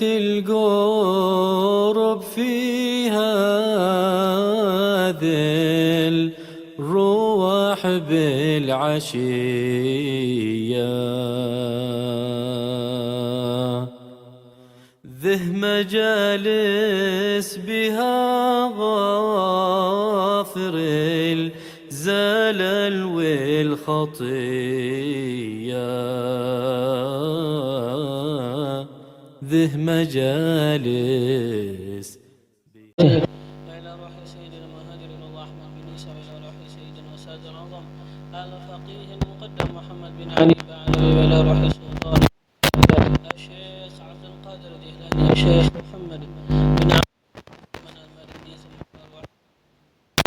القرب فيها ذل روح بالعشية، ذه مجالس بها غافر الزلل والخطية، ذه مجالس وإلى روح سيدنا المهاجر إلى الله أحمد بن عيسى، وإلى روح سيدنا وساد العظم الفقيه المقدم محمد بن علي بعلوي، وإلى روح السلطان الشيخ عبد القادر الجيلاني، الشيخ محمد بن عبد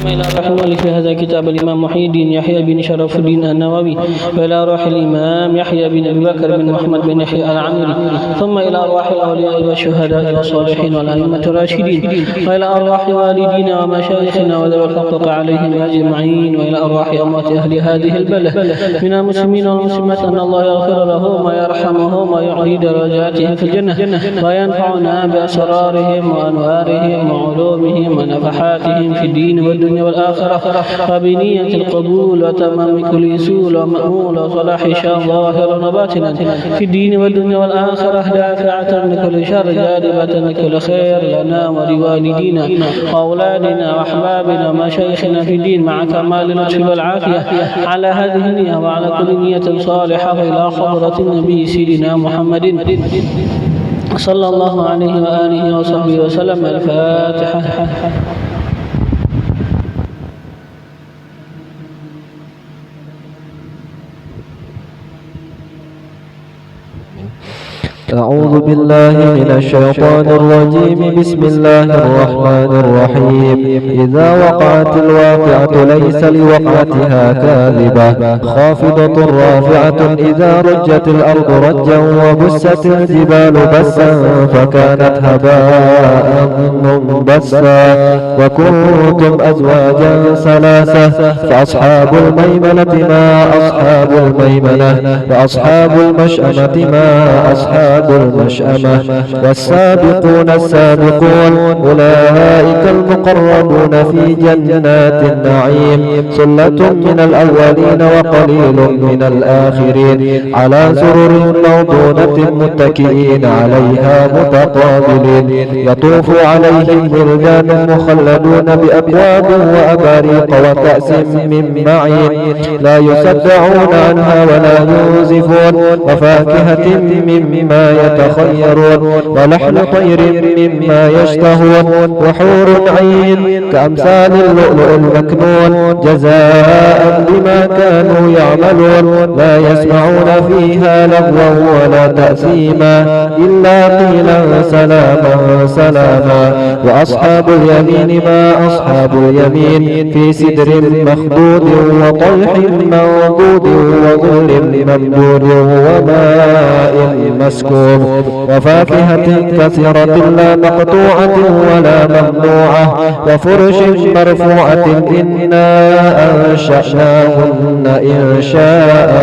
إلى روح المؤلف في هذا كتاب الإمام محي الدين يحيى بن شرف الدين النووي، وإلى روح الإمام يحيى بن أبي بكر بن محمد بن يحيى العمري، ثم إلى أرواح الأولياء والشهداء والصالحين والأئمة الراشدين، وإلى أرواح والدينا ومشايخنا وذوي الحقوق عليهم أجمعين، وإلى أرواح أموات أهل هذه البلد من المسلمين والمسلمات، أن الله يغفر لهم ويرحمهم ويعلي درجاتهم في الجنة، وينفعنا بأسرارهم وأنوارهم وعلومهم ونفحاتهم في الدين والدنيا والآخرة، وبنية القبول وتمام كل سول ومأمول وصلاح شاء ظاهرا وباطنا في الدين والدنيا والآخرة، دافعة لكل شر جالبة لكل خير لنا ولوالدينا وأولادنا وأحبابنا ومشايخنا في الدين، مع كمال اللطف والعافية على هذه النية وعلى كل نية صالحة، إلى حضرة النبي سيدنا محمد صلى الله عليه وآله وصحبه وسلم. الفاتحة. أعوذ بالله من الشيطان الرجيم. بسم الله الرحمن الرحيم. إذا وقعت الواقعة ليس لوقعتها كاذبة خافضة رافعة، إذا رجت الأرض رجا وبست الجبال بسا فكانت هباء منبثا، وكنتم أزواجا ثلاثة، فأصحاب الميمنة ما أصحاب الميمنة، وأصحاب المشأمة ما أصحاب المشأمة، والسابقون السابقون أولئك المقربون في جنات النعيم، ثلة من الأولين وقليل من الآخرين، على سرر موضونة متكئين عليها متقابلين، يطوف عليهم ولدان مخلدون بأكواب وأباريق وكأس من معين، لا يصدعون عنها ولا ينزفون، وفاكهة مما يتخيرون، ولحم طير مما يشتهون، وحور عين كأمثال اللؤلؤ المكنون، جزاء بما كانوا يعملون، لا يسمعون فيها لغوا ولا تأثيما، إلا قيلا سلاما سلاما. وأصحاب اليمين ما أصحاب اليمين، في سدر مخضود وطلح منضود وظل ممدود وماء مسكوب، وفاكهة كثيرة لا مقطوعة ولا ممنوعة، وفرش مرفوعة إنا أنشأناهن إنشاء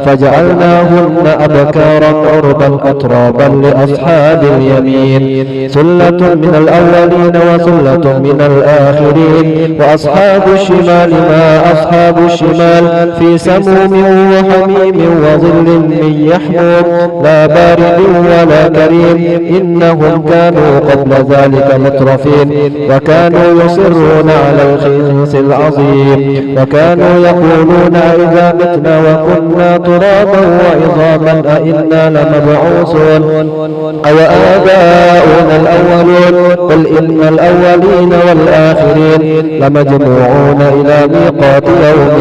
فجعلناهن أبكارا عربا أترابا لأصحاب اليمين، ثلة من الأولين وثلة من الآخرين. وأصحاب الشمال ما أصحاب الشمال، في سموم وحميم وظل من يحموم، لا بارد ولا كريم، إنهم كانوا قبل ذلك مترفين، وكانوا يصرون على الخنث العظيم، وكانوا يقولون إذا متنا وكنا ترابا وعظاما أئنا لمبعوثون أو آباؤنا الأولون، قل إن الأولين والآخرين لمجموعون إلى ميقات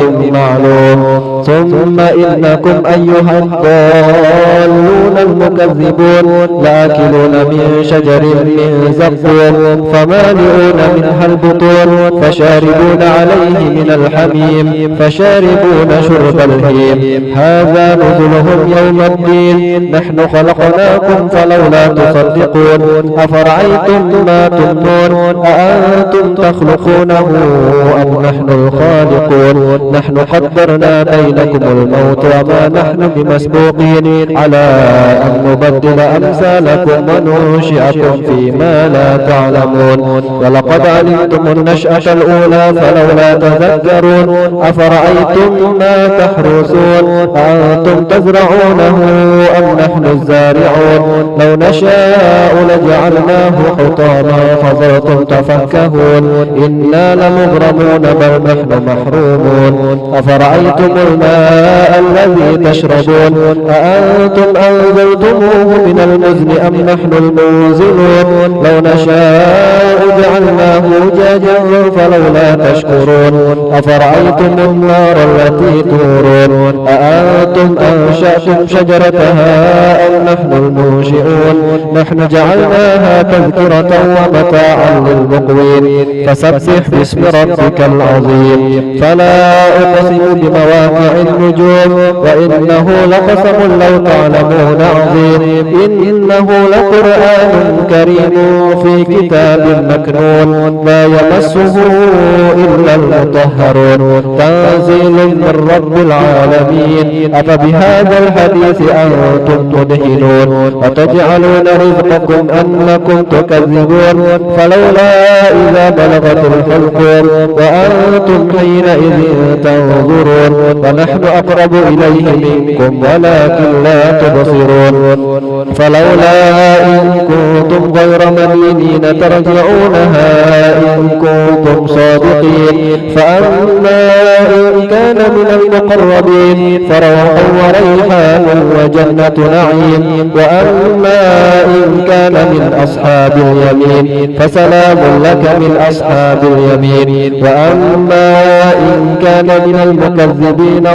يوم معلوم، ثم إنكم أيها الضالون المكذبون لآكلون من شجر من زقوم، فمالئون منها البطون، فشاربون عليه من الحميم، فشاربون شرب الهيم، هذا نزلهم يوم الدين، نحن خلقناكم فلولا تصدقون، أفرأيتم ما تمنون أأنتم تخلقونه أم نحن الخالقون، نحن قدرنا بينكم الموت وما نحن بمسبوقين على أن نبدل أمثالكم وننشئكم فيما لا تعلمون ولقد علمتم النشأة الأولى فلولا تذكرون أفرأيتم ما تحرثون أأنتم تزرعونه أم نحن الزارعون لو نشاء لجعلناه حطاما فظلتم تفكهون إنا لمغرمون بل نحن محرومون أفرأيتم الماء الذي تشربون أأنتم أنزلتموه من المزن أم نحن المنزلون لو نشاء جعلناه أجاجا فلولا تشكرون أفرأيتم النار التي تورون أأنتم أنشأتم شجرتها أم نحن المنشئون نحن جعلناها تذكرة ومتاعا للمقوين فسبح باسم ربك العظيم فلا أقسم بمواقع النجوم وإنه لقسم لو تعلمون عظيم إنه لقرآن كريم في كتاب مكنون لا يمسه إلا المطهرون تنزيل من رب العالمين أفبهذا الحديث أنتم تدهنون وتجعلون رزقكم أنكم تكذبون فلولا إذا بلغت الحلقوم وأنتم حينئذ تنظرون ونحن أقرب إليه منكم ولكن لا تبصرون فلولا إن كنتم غير مدينين ترجعونها إن كنتم صادقين فأما إن كان من المقربين فروح وريحان وجنة نعيم وأما إن كان من أصحاب اليمين فسلام لك من أصحاب اليمين وأما إن كان من المكذبين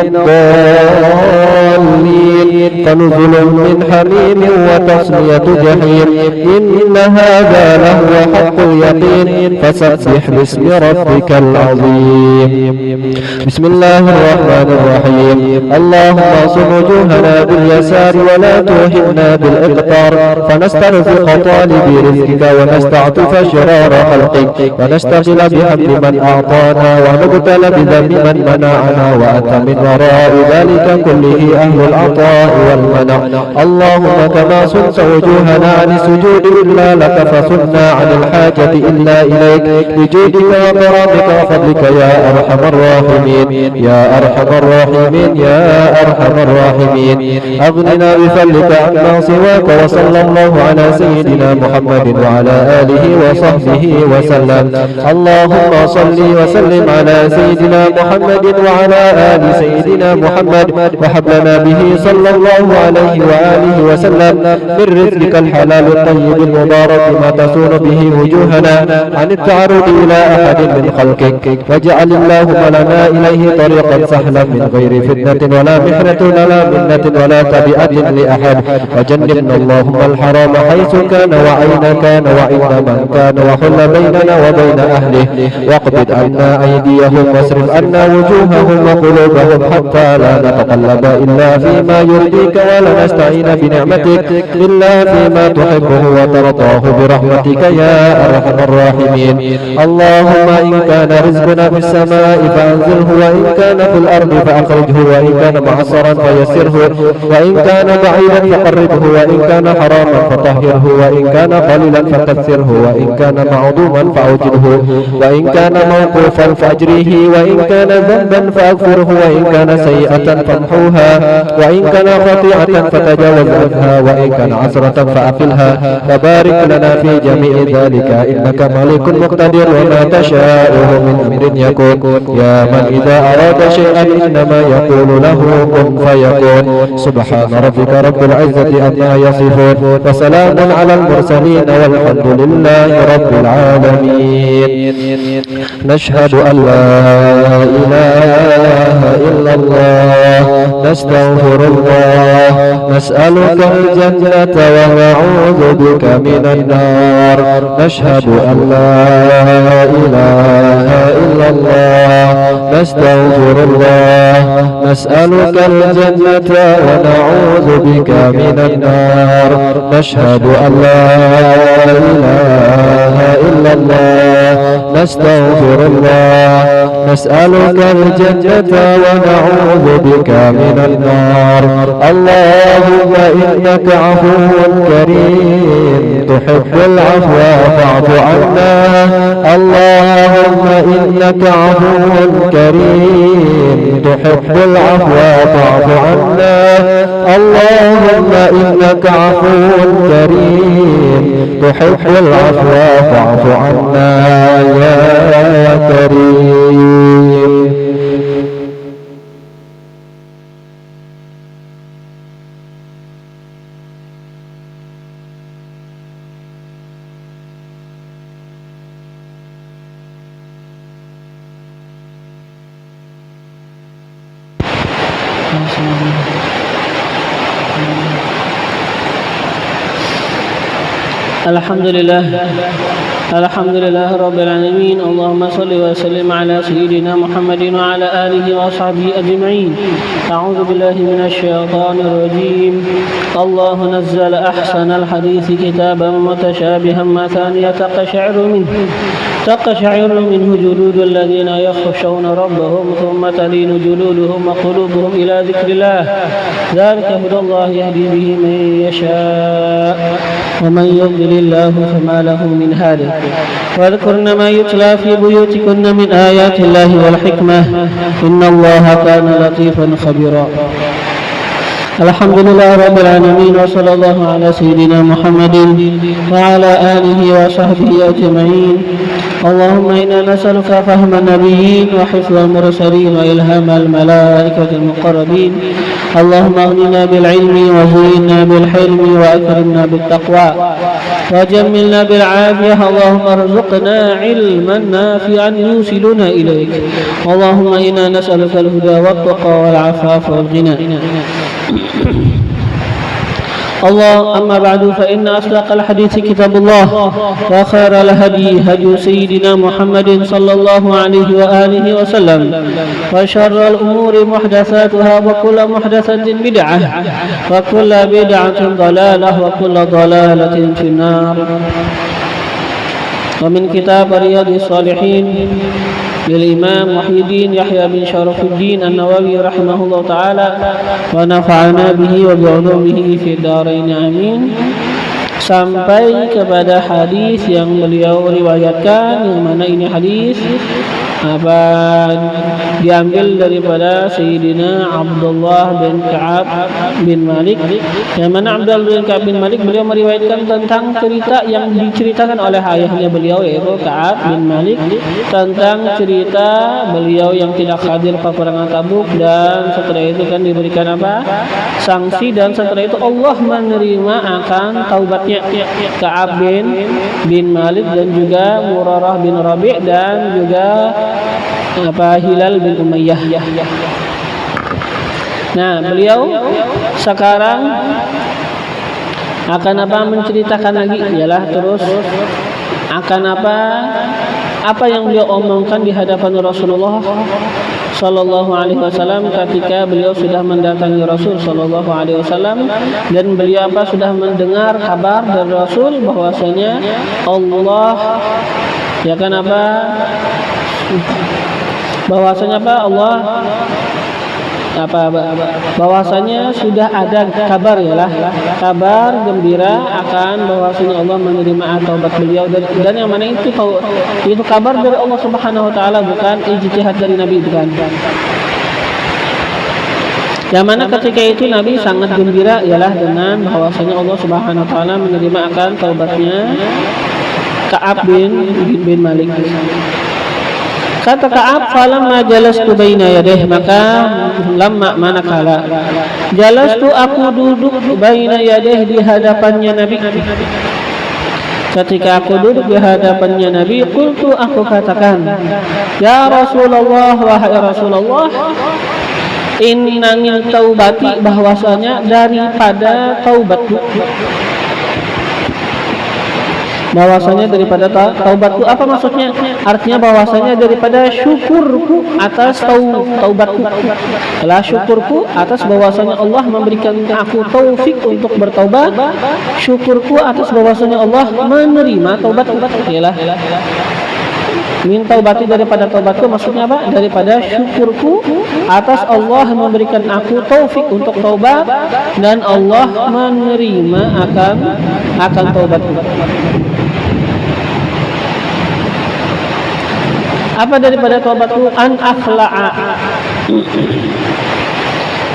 الضالين فنزل من حميم وتصلية جحيم إن هذا لهو حق اليقين فسبح باسم ربك العظيم بسم الله الرحمن الرحيم اللهم اصب وجوهنا باليسار ولا توهنا بالإقطار فنسترزق طالبي رزقك ونستعطف شرار خلقك ونشتغل بحمد من أعطانا ونبتل بذنب من منعنا وأنت من وراء ذلك كله أهل العطاء والمنع اللهم كما صنت وجوهنا عن السجود إلا لك فصلنا عن الحاجة إلا إليك بجودك وكرامك وفضلك يا أرحم الراحمين يا أرحم الراحمين يا أرحم الراحمين أغننا بفضلك عما سواك وصلى الله على سيدنا محمد وعلى آله وصحبه وسلم اللهم صل وسلم على سيدنا محمد وعلى آل سيدنا محمد وهب لنا به صلى الله عليه وآله وسلم من رزقك الحلال الطيب المبارك ما تسون به وجوهنا عن التعرض إلى أحد من خلقك واجعل اللهم لنا إليه طريقا سهلا من غير فتنة ولا محنة ولا منة ولا تبئة لأحد وجنبنا اللهم الحرام حيث كان وأين كان وإن من كان وحل بيننا وبين أهله واقبض عنا أيديهم واصرف عنا وجوههم وقلوبهم حتى لا نتقلب إلا فيما يرضيك ولا نستعين بنعمتك إلا فيما تحبه وترضاه برحمتك يا أرحم الراحمين اللهم إن كان رزقنا في السماء فأنزله وإن كان في الأرض فأخرجه وإن كان معصرا فيسره وإن كان بعيدا فقربه وإن كان حراما فطهره وإن كان قليلا فكثره وإن كان معظوما فأوجده وإن كان موقوفا فأجريه وإن كان ذنبا فأغفره وإن كان سيئة فامحوها وإن كان خطيئة فتجاوز عنها وإن كان عسرة فأقلها وبارك لنا في جميع ذلك إنك ملك مقتدر وما تشاءه من أمر يكون يا من إذا أراد شيئا إنما يقول له كن فيكون سبحان ربك رب العزة عما يصفون وسلام على المرسلين والحمد لله رب العالمين نشهد أن لا إله إلا الله نستغفر الله نسألك الجنة ونعوذ بك من النار نشهد أن لا إله إلا الله نستغفر الله نسألك الجنة ونعوذ بك من النار نشهد أن لا إله إلا الله نستغفر الله نسألك الجنة ونعوذ بك من النار اللهم إنك عفو كريم تحب العفو فاعف عنا اللهم إنك عفو كريم تحب العفو فاعف عنا اللهم إنك عفو كريم تحب العفو فاعف عنا يا كريم. Alhamdulillah Rabbil Alamin. Allahumma salli wa sallim ala Sayyidina Muhammadin wa ala alihi wa sahbihi ajma'in. A'udhu billahi minasyaitanir rajim. Allah nazzala ahsanal hadithi kitaban mutashabihan mathaniya تقشعر منه جلود الذين يخشون ربهم ثم تلين جلودهم وقلوبهم إلى ذكر الله ذلك هدى الله يهدي به من يشاء ومن يضلل الله فما له من هاد واذكرن ما يتلى في بيوتكن من آيات الله والحكمة إن الله كان لطيفا خبيرا. Alhamdulillah Rabbil Alamin wa sallallahu ala Sayyidina Muhammadin wa ala alihi wa sahbihi ajma'in. Allahumma inna nas'aluka fahman nabiyyin wa hifzal mursalin wa ilhamal malaikatil muqarrabin. Allahumma aghnina bil ilmi wa zayyinna bil hilmi wa akrimna bit taqwa wa jammilna bil afiyah. Allahumma arzuqna ilman nafi'an yusiluna ilaik. Allahumma inna nas'aluka al huda wat taqwa wal afafa wal ghina. الله أما بعد فإن أصدق الحديث كتاب الله وخير الهدي هدي سيدنا محمد صلى الله عليه وآله وسلم وشر الأمور محدثاتها وكل محدثة بدعة وكل بدعة ضلالة وكل ضلالة في النار. ومن كتاب رياض الصالحين للإمام محي الدين يحيى بن شرف الدين النووي رحمه الله تعالى ونفعنا به وبعلومه في الدارين آمين. Sampai kepada hadis yang beliau riwayatkan, yang mana ini hadis diambil daripada Sayyidina Abdullah bin Ka'ab bin Malik, yang mana Abdullah bin Ka'ab bin Malik beliau meriwayatkan tentang cerita yang diceritakan oleh ayahnya beliau, yaitu Ka'ab bin Malik, tentang cerita beliau yang tidak hadir peperangan Tabuk, dan setelah itu kan diberikan sanksi, dan setelah itu Allah menerima akan taubatnya Ka'ab bin Malik dan juga Murarah bin Rabi' dan juga Hilal bin Umayyah. Nah, beliau sekarang akan menceritakan lagi, ialah terus akan apa yang beliau omongkan di hadapan Rasulullah Sallallahu Alaihi Wasallam ketika beliau sudah mendatangi Rasul Sallallahu Alaihi Wasallam, dan beliau sudah mendengar kabar dari Rasul bahwasanya Allah bahwasanya sudah ada kabar, kabar gembira akan bahwasanya Allah menerima taubat beliau, dan yang mana itu kabar dari Allah Subhanahu wa taala, bukan ijtihad dari Nabi, bukan. Yang mana ketika itu Nabi sangat gembira dengan bahwasanya Allah Subhanahu wa taala menerima akan taubatnya Ka'ab bin Malik. Kata Ka'ab, falamma jalastu baina yadayhi, maka manakala jalastu aku duduk baina yadayhi, di hadapannya Nabi. Ketika aku duduk di hadapannya Nabi, qultu, aku katakan, ya Rasulullah, wahai Rasulullah, inna min taubati, bahwasanya daripada taubatku, bahwasanya daripada taubatku. Apa maksudnya? Artinya bahwasanya daripada syukurku atas taubatku, adalah syukurku atas bahwasanya Allah memberikan aku taufik untuk bertaubat, syukurku atas bahwasanya Allah menerima taubatku. Ialah Min taubati, daripada taubatku, maksudnya apa? Daripada syukurku atas Allah memberikan aku taufik untuk taubat dan Allah menerima akan taubatku. Apa daripada taubatku? An akhla'a,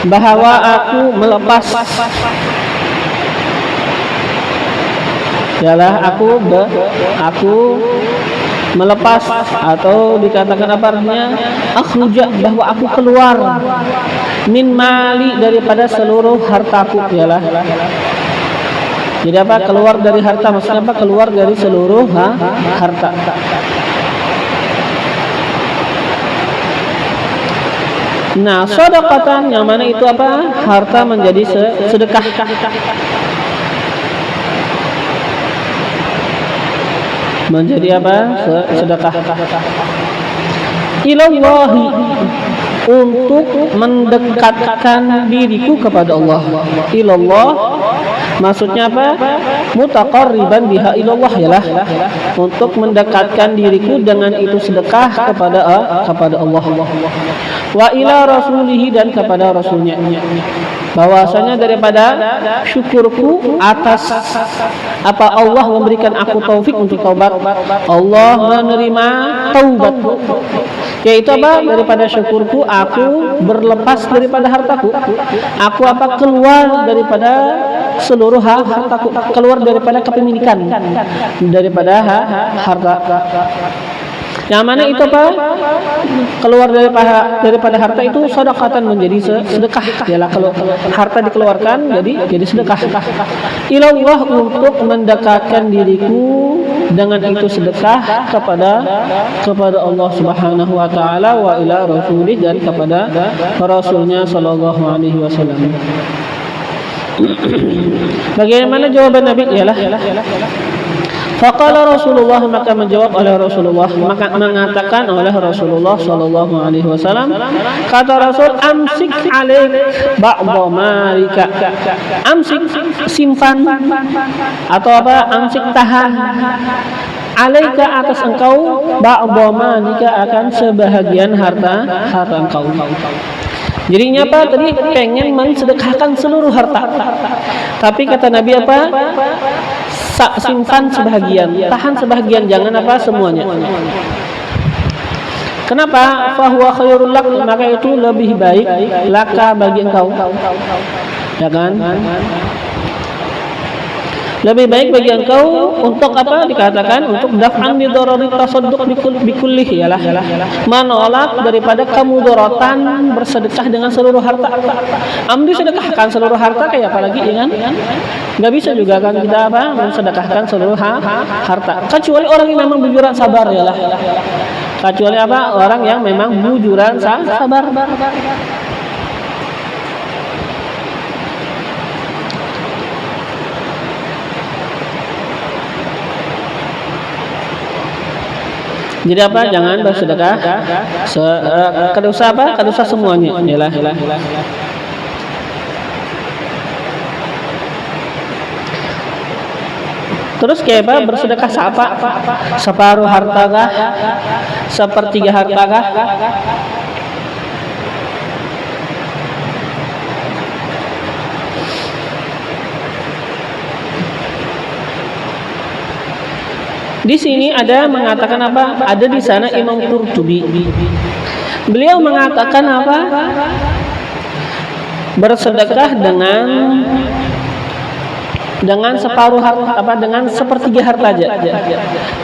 bahwa aku melepas, ialah aku melepas, atau dikatakan apa artinya, akhruja, bahwa aku keluar, min mali, daripada seluruh hartaku, ialah. Jadi apa? Keluar dari harta, maksudnya apa? Keluar dari seluruh harta. Nah, sedekatan, yang mana itu apa? Harta menjadi sedekah. Menjadi apa? Sedekah. Ilallahi, untuk mendekatkan diriku kepada Allah. Ilallah, maksudnya apa? Mutaqarriban biha ilallah, yalah, untuk mendekatkan diriku dengan itu sedekah kepada Allah. Wa ila rasulihi, dan kepada rasulnya. Bahwasanya daripada syukurku atas apa Allah memberikan aku taufik untuk taubat, Allah menerima taubatku, yaitu apa? Daripada syukurku aku berlepas daripada hartaku, aku apa? Keluar daripada seluruh hartaku, keluar daripada kepemilikan daripada harta. Yang mana itu apa? Keluar daripada harta itu sedekatan, menjadi sedekah. Ialah kalau harta dikeluarkan jadi sedekah. Ilallah, untuk mendekatkan diriku dengan itu sedekah kepada Allah Subhanahu wa taala, wa ila rasulih, dan kepada rasulnya sallallahu alaihi wasallam. Bagaimana jawaban Nabi? Ialah faqala Rasulullah, maka menjawab oleh Rasulullah, maka mengatakan oleh Rasulullah sallallahu alaihi wasallam, kata Rasul, amsik alaik ba'dha malika. Amsik, simpan, atau apa? Amsik, tahan, alaika, atas engkau, ba'dha malika, akan sebahagian harta engkau. Jadinya apa? Tadi pengen mensedekahkan seluruh harta, tapi kata Nabi apa? Simpan sebahagian, tahan sebahagian, jangan apa? Semuanya. Kenapa? Fahuwa khairul lak, maka itu lebih baik laka, bagi engkau, ya kan? Lebih baik bagi engkau untuk apa? Dikatakan untuk daf'an lidorori tasadduq bikullih, ialah menolak daripada kemudorotan bersedekah dengan seluruh harta. Amdi sedekahkan seluruh harta, kayak apalagi ya kan? Nggak bisa juga kan kita apa? Mensedekahkan seluruh harta. Kecuali orang yang memang bujuran sabar, ialah. Kecuali apa? Orang yang memang bujuran sabar. Jadi apa? Jangan bersedekah kedosa apa? Kedosa semuanya. Yalah. Terus kayak apa? Bersedekah apa? Separuh harta kah? Sepertiga harta kah? Di sini ada mengatakan apa? Ada di sana Imam Qurtubi. Beliau mengatakan apa? Bersedekah dengan separuh harta, apa? Dengan sepertiga harta aja.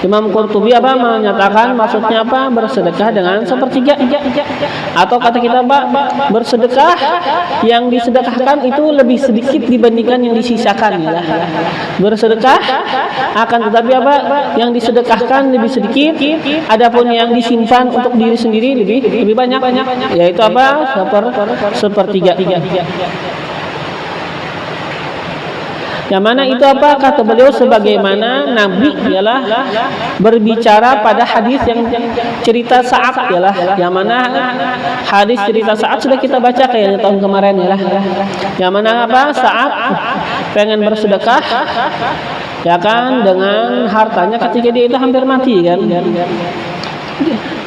Imam Qurtubi apa menyatakan, maksudnya apa? Bersedekah dengan sepertiga, atau kata kita apa? Bersedekah yang disedekahkan itu lebih sedikit dibandingkan yang disisakan, ya. Bersedekah akan tetapi apa? Yang disedekahkan lebih sedikit, adapun yang disimpan untuk diri sendiri lebih banyak, yaitu apa? Sepertiga. Yang mana itu apa? Kata beliau, sebagaimana Nabi ialah berbicara pada hadis yang cerita Sa'ad, ialah yang mana hadis cerita Sa'ad sudah kita baca kayaknya tahun kemarin, ialah yang mana apa? Sa'ad pengen bersedekah, ya kan, dengan hartanya ketika dia itu hampir mati kan.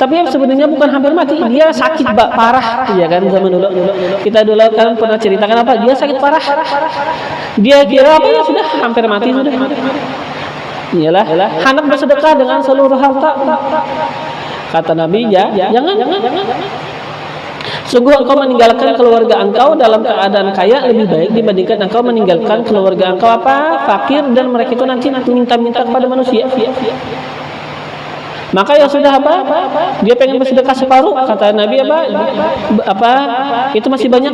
Tapi sebenarnya bukan hampir mati, dia sakit parah, ya kan zaman dulu. Kita dulu kan pernah ceritakan apa? Dia sakit parah. Dia kira apa ya sudah hampir mati sudah. Iyalah, hendak bersedekah dengan seluruh harta. Kata Nabi, jangan. Sungguh engkau meninggalkan keluarga engkau dalam keadaan kaya lebih baik dibandingkan engkau meninggalkan keluarga engkau fakir dan mereka itu nanti minta-minta kepada manusia. Maka ya sudah dia pengen bersedekah separuh, kata Nabi itu masih banyak.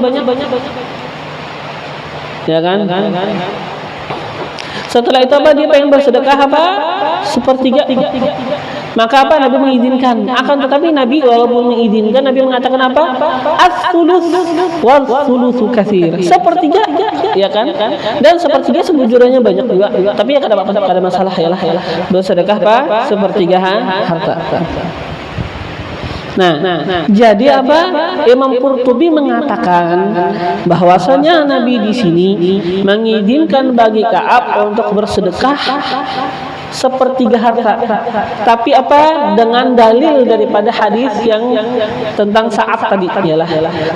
Ya kan? Setelah itu dia pengen bersedekah sepertiga. Maka Nabi mengizinkan. Akan tetapi Nabi walaupun mengizinkan, Nabi mengatakan as-sulus wal sulusu katsir. Sepertiga, ya kan? Dan sepertiga sebujurnya banyak juga. Tapi ya ada masalah ya lah. Bersedekah sepertiga harta. Nah, jadi Imam Qurtubi mengatakan bahwasanya Nabi di sini mengizinkan bagi Ka'ab untuk bersedekah sepertiga harta. Tapi dengan dalil daripada hadis yang tentang Sa'ad tadi yalah.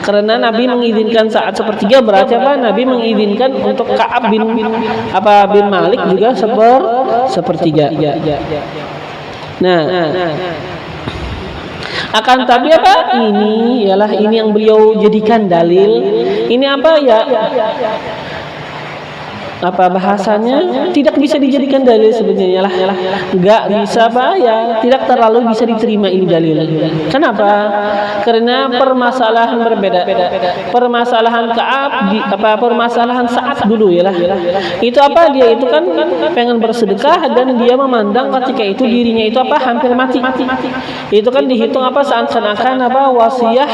Karena Nabi mengizinkan Sa'ad sepertiga, berarti Nabi mengizinkan untuk Ka'ab bin Malik juga sepertiga. Nah, akan tapi ini yang beliau jadikan dalil. Ini bahasanya tidak bisa dijadikan dalil sebenarnya enggak bisa tidak terlalu bisa diterima ini dalil. Kenapa? Karena permasalahan berbeda. Permasalahan Ka'ab permasalahan Sa'ad dulu itu dia itu kan pengen bersedekah dan dia memandang ketika itu dirinya itu hampir mati. Itu kan dihitung seakan-akan wasiah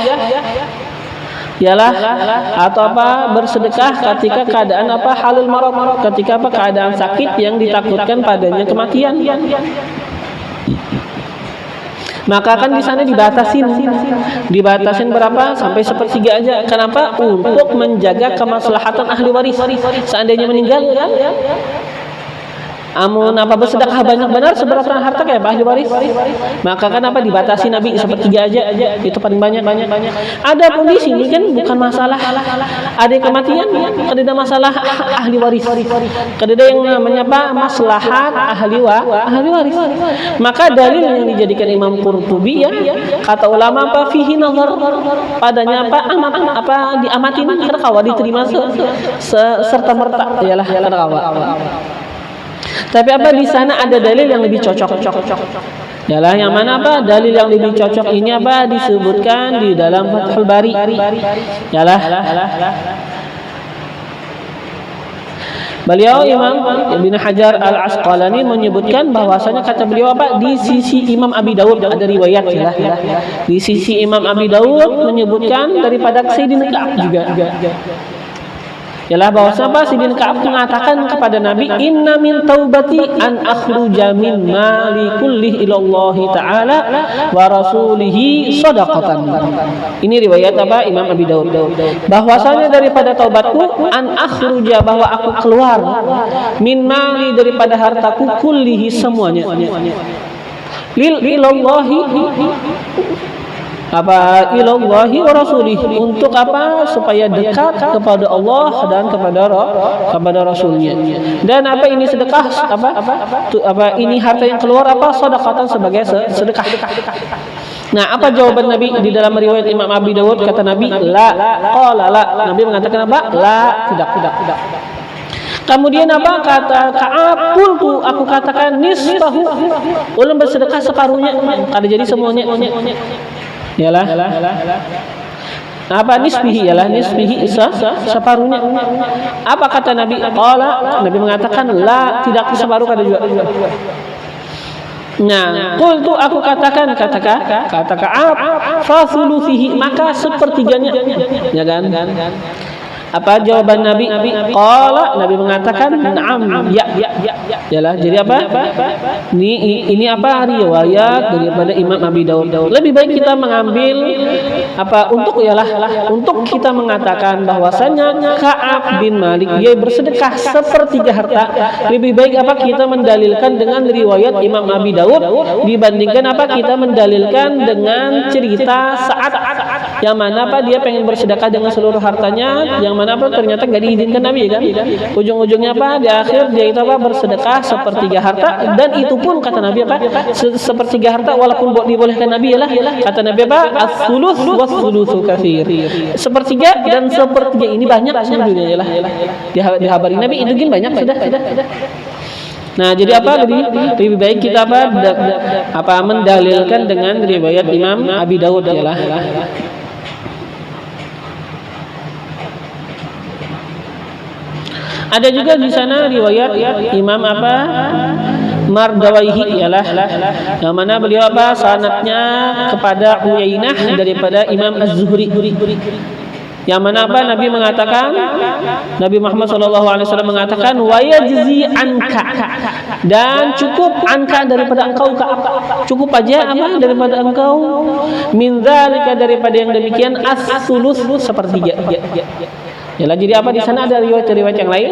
atau bersedekah ketika keadaan halul marad, ketika keadaan sakit yang ditakutkan padanya kematian. Maka kan di sana dibatasin berapa? Sampai sepertiga aja. Kenapa? Untuk menjaga kemaslahatan ahli waris. Seandainya meninggal amun bersedekah banyak benar seberapa harta kayak ahli waris, maka kan dibatasi Nabi sepertiga aja itu paling banyak. Ada pun di sini kan bukan masalah ada kematian, ada masalah ahli waris, ada yang namanya maslahat ahli waris. Maka dalil yang dijadikan Imam Qurtubi kata ulama fihi nazar, padanya diamatin terkawa diterima serta merta ialah terkawa. Tapi di sana ada dalil yang lebih cocok. Yalah, yang mana dalil yang lebih cocok ini disebutkan di dalam Fathul Bari. Yalah. Beliau Imam Ibn Hajar Al-Asqalani menyebutkan bahwasanya kata beliau di sisi Imam Abi Dawud ada riwayat Di sisi Imam Abi Dawud menyebutkan daripada Sayyidina Ka'ab juga. Ialah bahwa Sidin Ka'ab mengatakan kepada Nabi, inna min taubati an akhruja min mali kullih ilallahi ta'ala wa rasulihi sadaqatan. Ini riwayat Imam Abi Daud. Bahwasanya daripada taubatku an akhruja, bahwa aku keluar min mali daripada hartaku kullihi semuanya lil ilallahi ilallahi wa rasulih, untuk supaya dekat kepada Allah dan kepada Rasulnya. Dan ini sedekah ini harta yang keluar sedekatan sebagai sedekah. Nah, jawaban Nabi di dalam riwayat Imam Abi Dawud? Kata Nabi, la. Nabi mengatakan tidak. Kemudian kata Ka'ab, qultu, aku katakan nisfahu, ulun bersedekah separuhnya. Kada jadi semuanya. Yalah. Nisbihi nisbihi separuhnya. Apa kata Nabi? Nabi mengatakan la, tidak separuh kada juga. Nah, qultu, aku katakan kata Ka'ab, fa thuluthihi, maka sepertiganya. Ya kan? Apa jawaban Nabi? Qala, Nabi mengatakan na'am, ya. Yalah, jadi apa? Ini apa riwayat daripada Imam Abi Daud. Lebih baik kita mengambil apa untuk kita mengatakan bahwasanya Ka'ab bin Malik dia bersedekah sepertiga harta. Lebih baik apa kita mendalilkan dengan riwayat Imam Abi Daud dibandingkan apa kita mendalilkan dengan cerita saat yang mana apa dia pengen bersedekah dengan seluruh hartanya, yang mana apa ternyata nggak diizinkan Nabi kan. Ujung-ujungnya apa di akhir dia itu apa bersedekah sepertiga harta, dan itu pun kata Nabi apa sepertiga harta walaupun dibolehkan Nabi lah kata Nabi apa as-sulus was-sulusu katsir. Sepertiga dan sepertiga ini banyak sebenarnya lah. Dihabari Nabi itu gini banyak sudah. Nah, jadi apa lebih baik kita apa mendalilkan dengan riwayat Imam Abi Daud yalah. Ada juga di sana riwayat Imam apa Mardawaihi ialah yang mana beliau apa sanadnya kepada Uyainah daripada Imam Az-Zuhri. Yang mana apa Nabi mengatakan, Nabi Muhammad SAW mengatakan wa yajzi anka, dan cukup anka daripada engkau, cukup aja apa daripada engkau, min dzalika daripada yang demikian as-sulus sepertiga. Yalah, jadi apa di sana ada riwayat-riwayat yang lain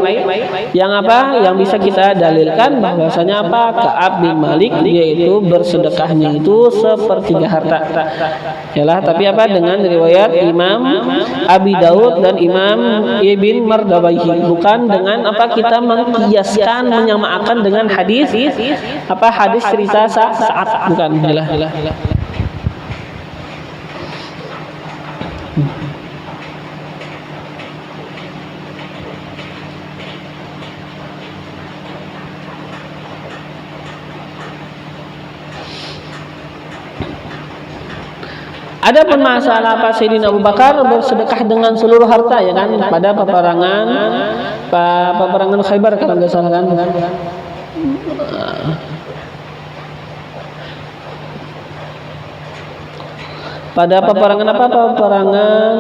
yang apa yang bisa kita dalilkan bahwasanya apa Ka'ab bin Malik dia itu bersedekahnya itu sepertiga harta. Yalah, tapi apa dengan riwayat Imam Abi Daud dan Imam Ibn Mardawaihi, bukan dengan apa kita mengkiaskan menyamakan dengan hadis cerita saat bukan. Yalah. Ada pun masalah apa Sayyidina Abu Bakar bersedekah dengan seluruh harta ya kan pada peperangan Khaybar kalau nggak salah kan. Pada peperangan peperangan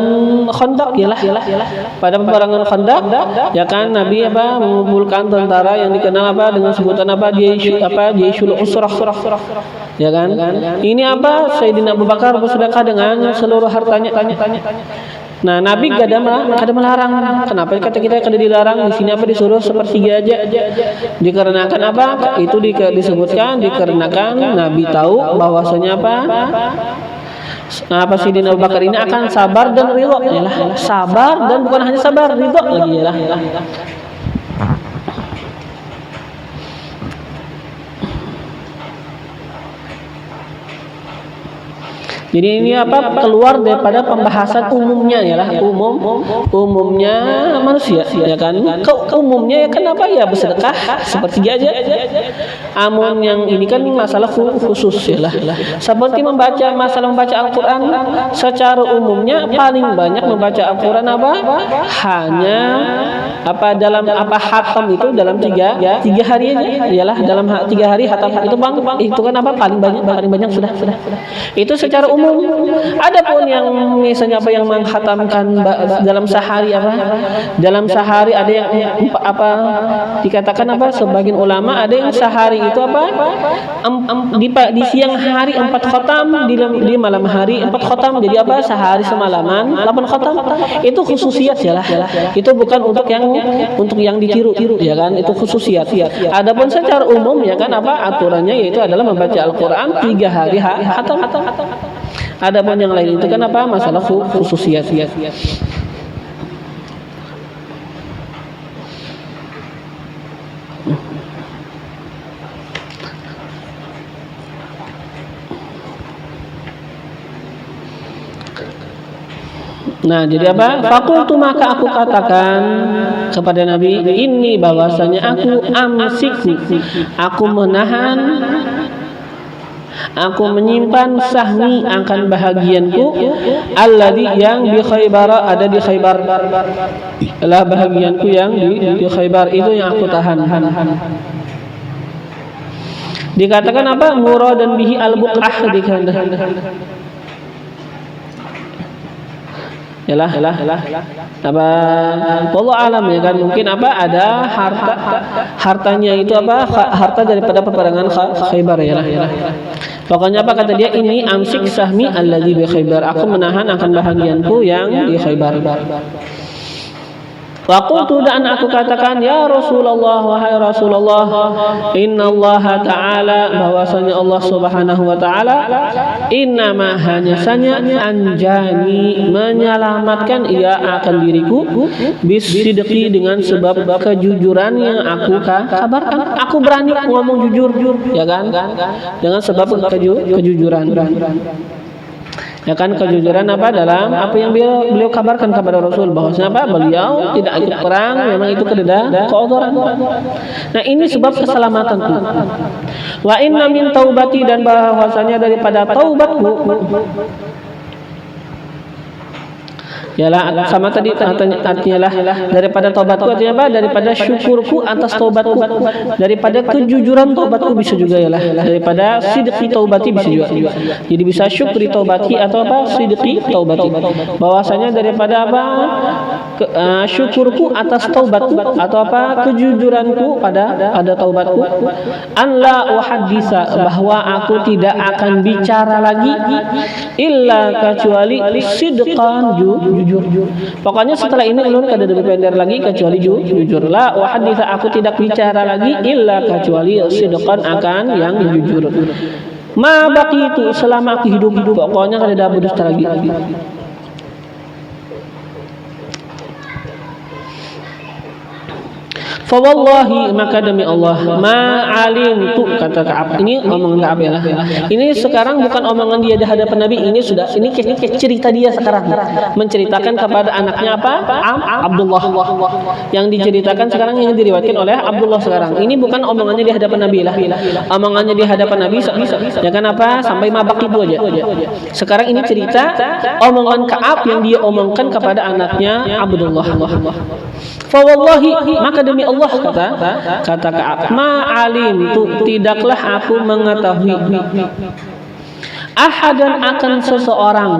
Khandaq yalah. Pada peperangan Khandaq ya kan Nabi apa mengumpulkan tentara yang dikenal apa dengan sebutan apa Jaisul Usrah. Ya kan? Ini apa Sayyidina Abu Bakar bersedekah dengan seluruh hartanya. Nah, Nabi kada melarang. Kenapa kata kita kada dilarang? Di sini apa disuruh sepertiga aja. Dikarenakan apa? Itu disebutkan dikarenakan Nabi tahu bahwasanya apa Sayyidina Abu Bakar ini akan sabar dan ridha. Yalah, sabar dan bukan hanya sabar, ridha lagi yalah. Jadi ini apa keluar daripada pembahasan umumnya yalah, umumnya manusia ya kan. Umumnya ya kenapa ya bersedekah sepertiga aja. Amun yang ini kan masalah khusus yalah. Seperti membaca Al-Qur'an secara umumnya paling banyak membaca Al-Qur'an hanya dalam hatam itu dalam tiga hari aja yalah, dalam 3 hari hatam itu Bang, itu kan paling banyak sudah. Itu secara umum. Adapun yang misalnya yang menghatamkan dalam sehari dalam sehari ada yang dikatakan sebagian ulama ada yang sehari itu di siang hari 4 khatam, di malam hari 4 khatam, jadi sehari semalaman 8 khatam. Itu khususiat yalah. Itu bukan untuk yang ditiru ya kan, itu khususiat. Adapun secara umum ya kan aturannya yaitu adalah membaca Al-Qur'an 3 hari khatam. Adapun yang lain itu kan masalah khususiat. Nah, jadi Fakultu maka aku katakan kepada Nabi ini bahwasanya aku amsiku, aku menahan, aku menyimpan sahmi akan bahagianku alladzi yang di Khaybar, ada di Khaybar lah bahagianku yang di Khaybar itu yang aku tahan. Dikatakan muradan bihi al-buqah, Yalah. Apa wallahu alam ya kan, mungkin apa ada hartanya itu apa harta daripada peperangan Khaybar ya lah. Pokoknya apa kata dia, ini amsik sahmi alladzi bi Khaybar, aku menahan akan bahagianku yang di Khaybar. Wa qultu, dan aku katakan, ya Rasulullah, wahai Rasulullah, innallaha ta'ala, bahwasanya Allah Subhanahu wa taala, innama hanya saja anjani, menyelamatkan ia akan diriku, bisidqi, dengan sebab kejujuran yang aku kabarkan. Aku berani ngomong jujur ya kan, dengan sebab kejujuran. Ya kan, kejujuran apa dalam apa yang beliau kabarkan kepada Rasul, bahwasanya apa beliau tidak ikut perang, memang itu keodoran. Nah, ini sebab keselamatanku. Wa inna min taubati, dan bahwasanya daripada taubatku, yalah sama tadi artinya lah, daripada taubatku artinya apa, daripada syukurku atas taubatku, daripada kejujuran taubatku bisa juga yalah, daripada sidqi taubati bisa juga. Jadi bisa syukri taubati atau apa sidqi taubati, bahwasanya daripada apa syukurku atas taubatku atau apa kejujuranku pada taubatku, an la uhaddisa, bahwa aku tidak akan bicara lagi illa kecuali sidqan jujur. Pokoknya setelah ini ulun kada lebih pendek lagi kecuali jujur. La wahaditha, aku tidak bicara lagi illa kecuali sidqan akan yang jujur. Ma baqitu, selama aku hidup, pokoknya kada ada berdusta lagi. Fa wallahi, maka demi Allah, ma alimtu, kata Ka'ab. Ini omongan Ka'ab ya lah. Ini sekarang bukan omongan dia di hadapan Nabi, ini cerita dia sekarang, menceritakan kepada anaknya apa? Abdullah. Yang diceritakan sekarang, yang diriwayatkan oleh Abdullah sekarang. Ini bukan omongannya di hadapan Nabi lah. Omongannya di hadapan Nabi ya kan apa? Sampai mabak itu aja. Sekarang ini cerita omongan Ka'ab yang dia omongkan kepada anaknya Abdullah. Fa wallahi, maka demi Allah, kata Ka'ab, ma alimtu, tidaklah aku mengetahui ahadan akan seseorang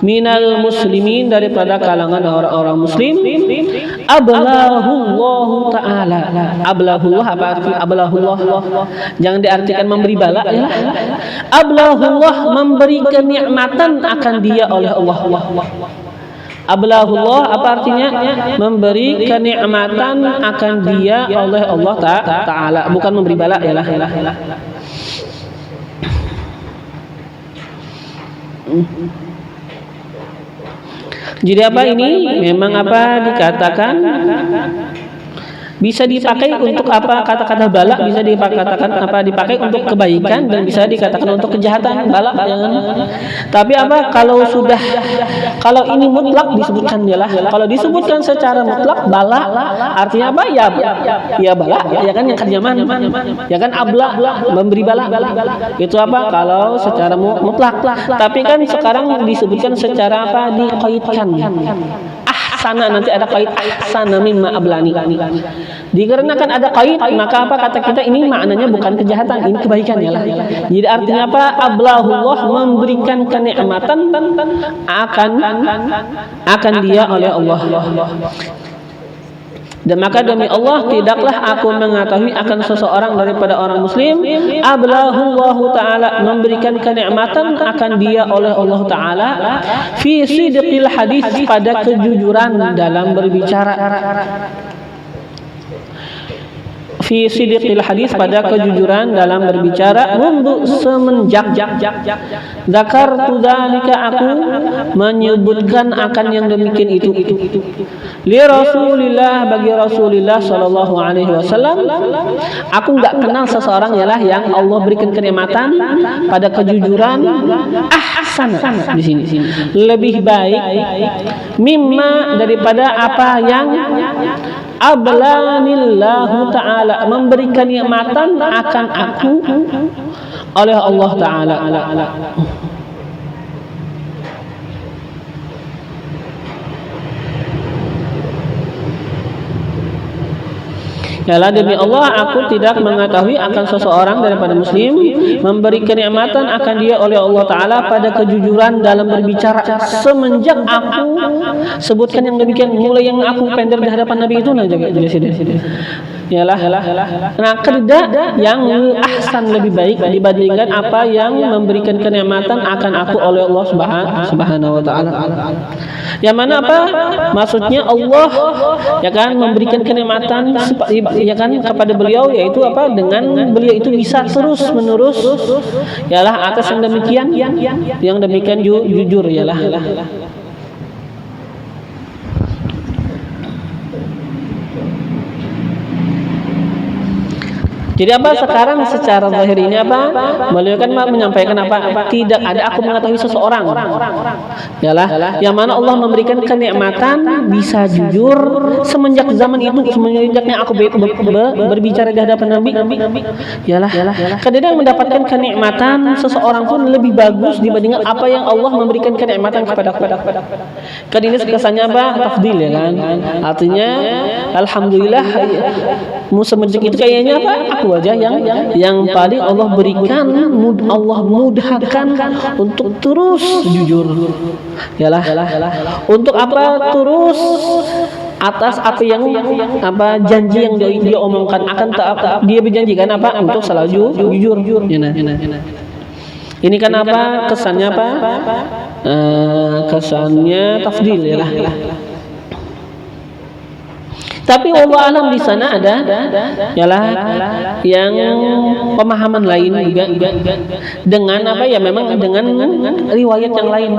minal muslimin, daripada kalangan orang-orang muslim, ablahullahu ta'ala. Ablahullah apa arti ablahullah? Jangan diartikan memberi bala ya. Ablahullah, memberi kenikmatan akan dia oleh Allah. Ablahullah apa artinya? Memberi kenikmatan akan dia oleh Allah Ta'ala, bukan memberi bala ya lah. Jadi apa ini? Memang apa dikatakan bisa dipakai untuk apa, kata-kata bala bisa dipakai untuk kebaikan, dan bisa dikatakan untuk kejahatan bala jangan. Tapi apa kalau ini mutlak disebutkan jelas. Kalau disebutkan secara mutlak bala artinya apa ya bala ya kan, yang kerjaman ya kan, abla memberi bala itu apa kalau secara mutlak. Tapi kan sekarang disebutkan secara apa, dikaitkan. Ahsana, nanti ada kait ahsana mimma ablani. Dikarenakan ada kait, maka apa kata kita ini maknanya bukan kejahatan, ini kebaikan ya lah. Jadi artinya apa? Ablahullah, memberikan kenikmatan akan dia oleh Allah. Dan maka demi Allah, tidaklah aku mengetahui akan seseorang daripada orang muslim, ablahullahu ta'ala, memberikan kenikmatan akan dia oleh Allah Ta'ala, fi sidqil hadis, pada kejujuran dalam berbicara. Fi sidqil hadis, pada kejujuran dalam berbicara, mundu, semenjak zakartu dzalika, aku menyebutkan akan yang demikian itu li Rasulillah, bagi Rasulullah sallallahu alaihi wasallam. Aku enggak kenal seseorang ialah yang Allah berikan kenikmatan pada kejujuran ahsana di sini lebih baik mimma, daripada apa yang ablanillahu ta'ala, memberikan nikmatan akan aku oleh Allah Ta'ala. Yalah, demi Allah aku tidak mengetahui akan seseorang daripada muslim memberi kenikmatan akan dia oleh Allah Ta'ala pada kejujuran dalam berbicara semenjak aku sebutkan yang demikian, mulai yang aku pender di hadapan Nabi itu yalah. Nah, kerja yang ahsan lebih baik dibandingkan apa yang memberikan kenikmatan akan aku oleh Allah Subhanahu wa Ta'ala. Yang mana apa? Maksudnya Allah ya kan memberikan kenikmatan ya kan kepada beliau, yaitu apa? Dengan beliau itu bisa terus menerus yalah atas yang demikian jujur yalah. Jadi apa sekarang secara zahir ini apa? Beliau kan menyampaikan apa? Tidak ada aku mengetahui seseorang. Yalah, yang mana Allah memberikan kenikmatan bisa jujur semenjak zaman itu, semenjaknya aku berbicara di hadapan Nabi. Yalah. Kadang mendapatkan kenikmatan seseorang pun lebih bagus dibandingkan apa yang Allah memberikan kenikmatan kepada. Kan ini kesannya apa? Tafdil ya kan? Artinya alhamdulillah semenjak itu kayaknya apa? Aku aja yang paling Allah berikan, Allah mudahkan untuk terus jujur. Yalah. Untuk apa? Terus atas apa yang apa janji yang dia omongkan akan dia berjanjikan apa? Untuk selalu jujur. Ini kan apa? Kesannya apa? Kesannya tafdil yalah. Tapi Allah alam di sana ada yalah yang pemahaman lain juga dengan apa ya, memang dengan riwayat yang lain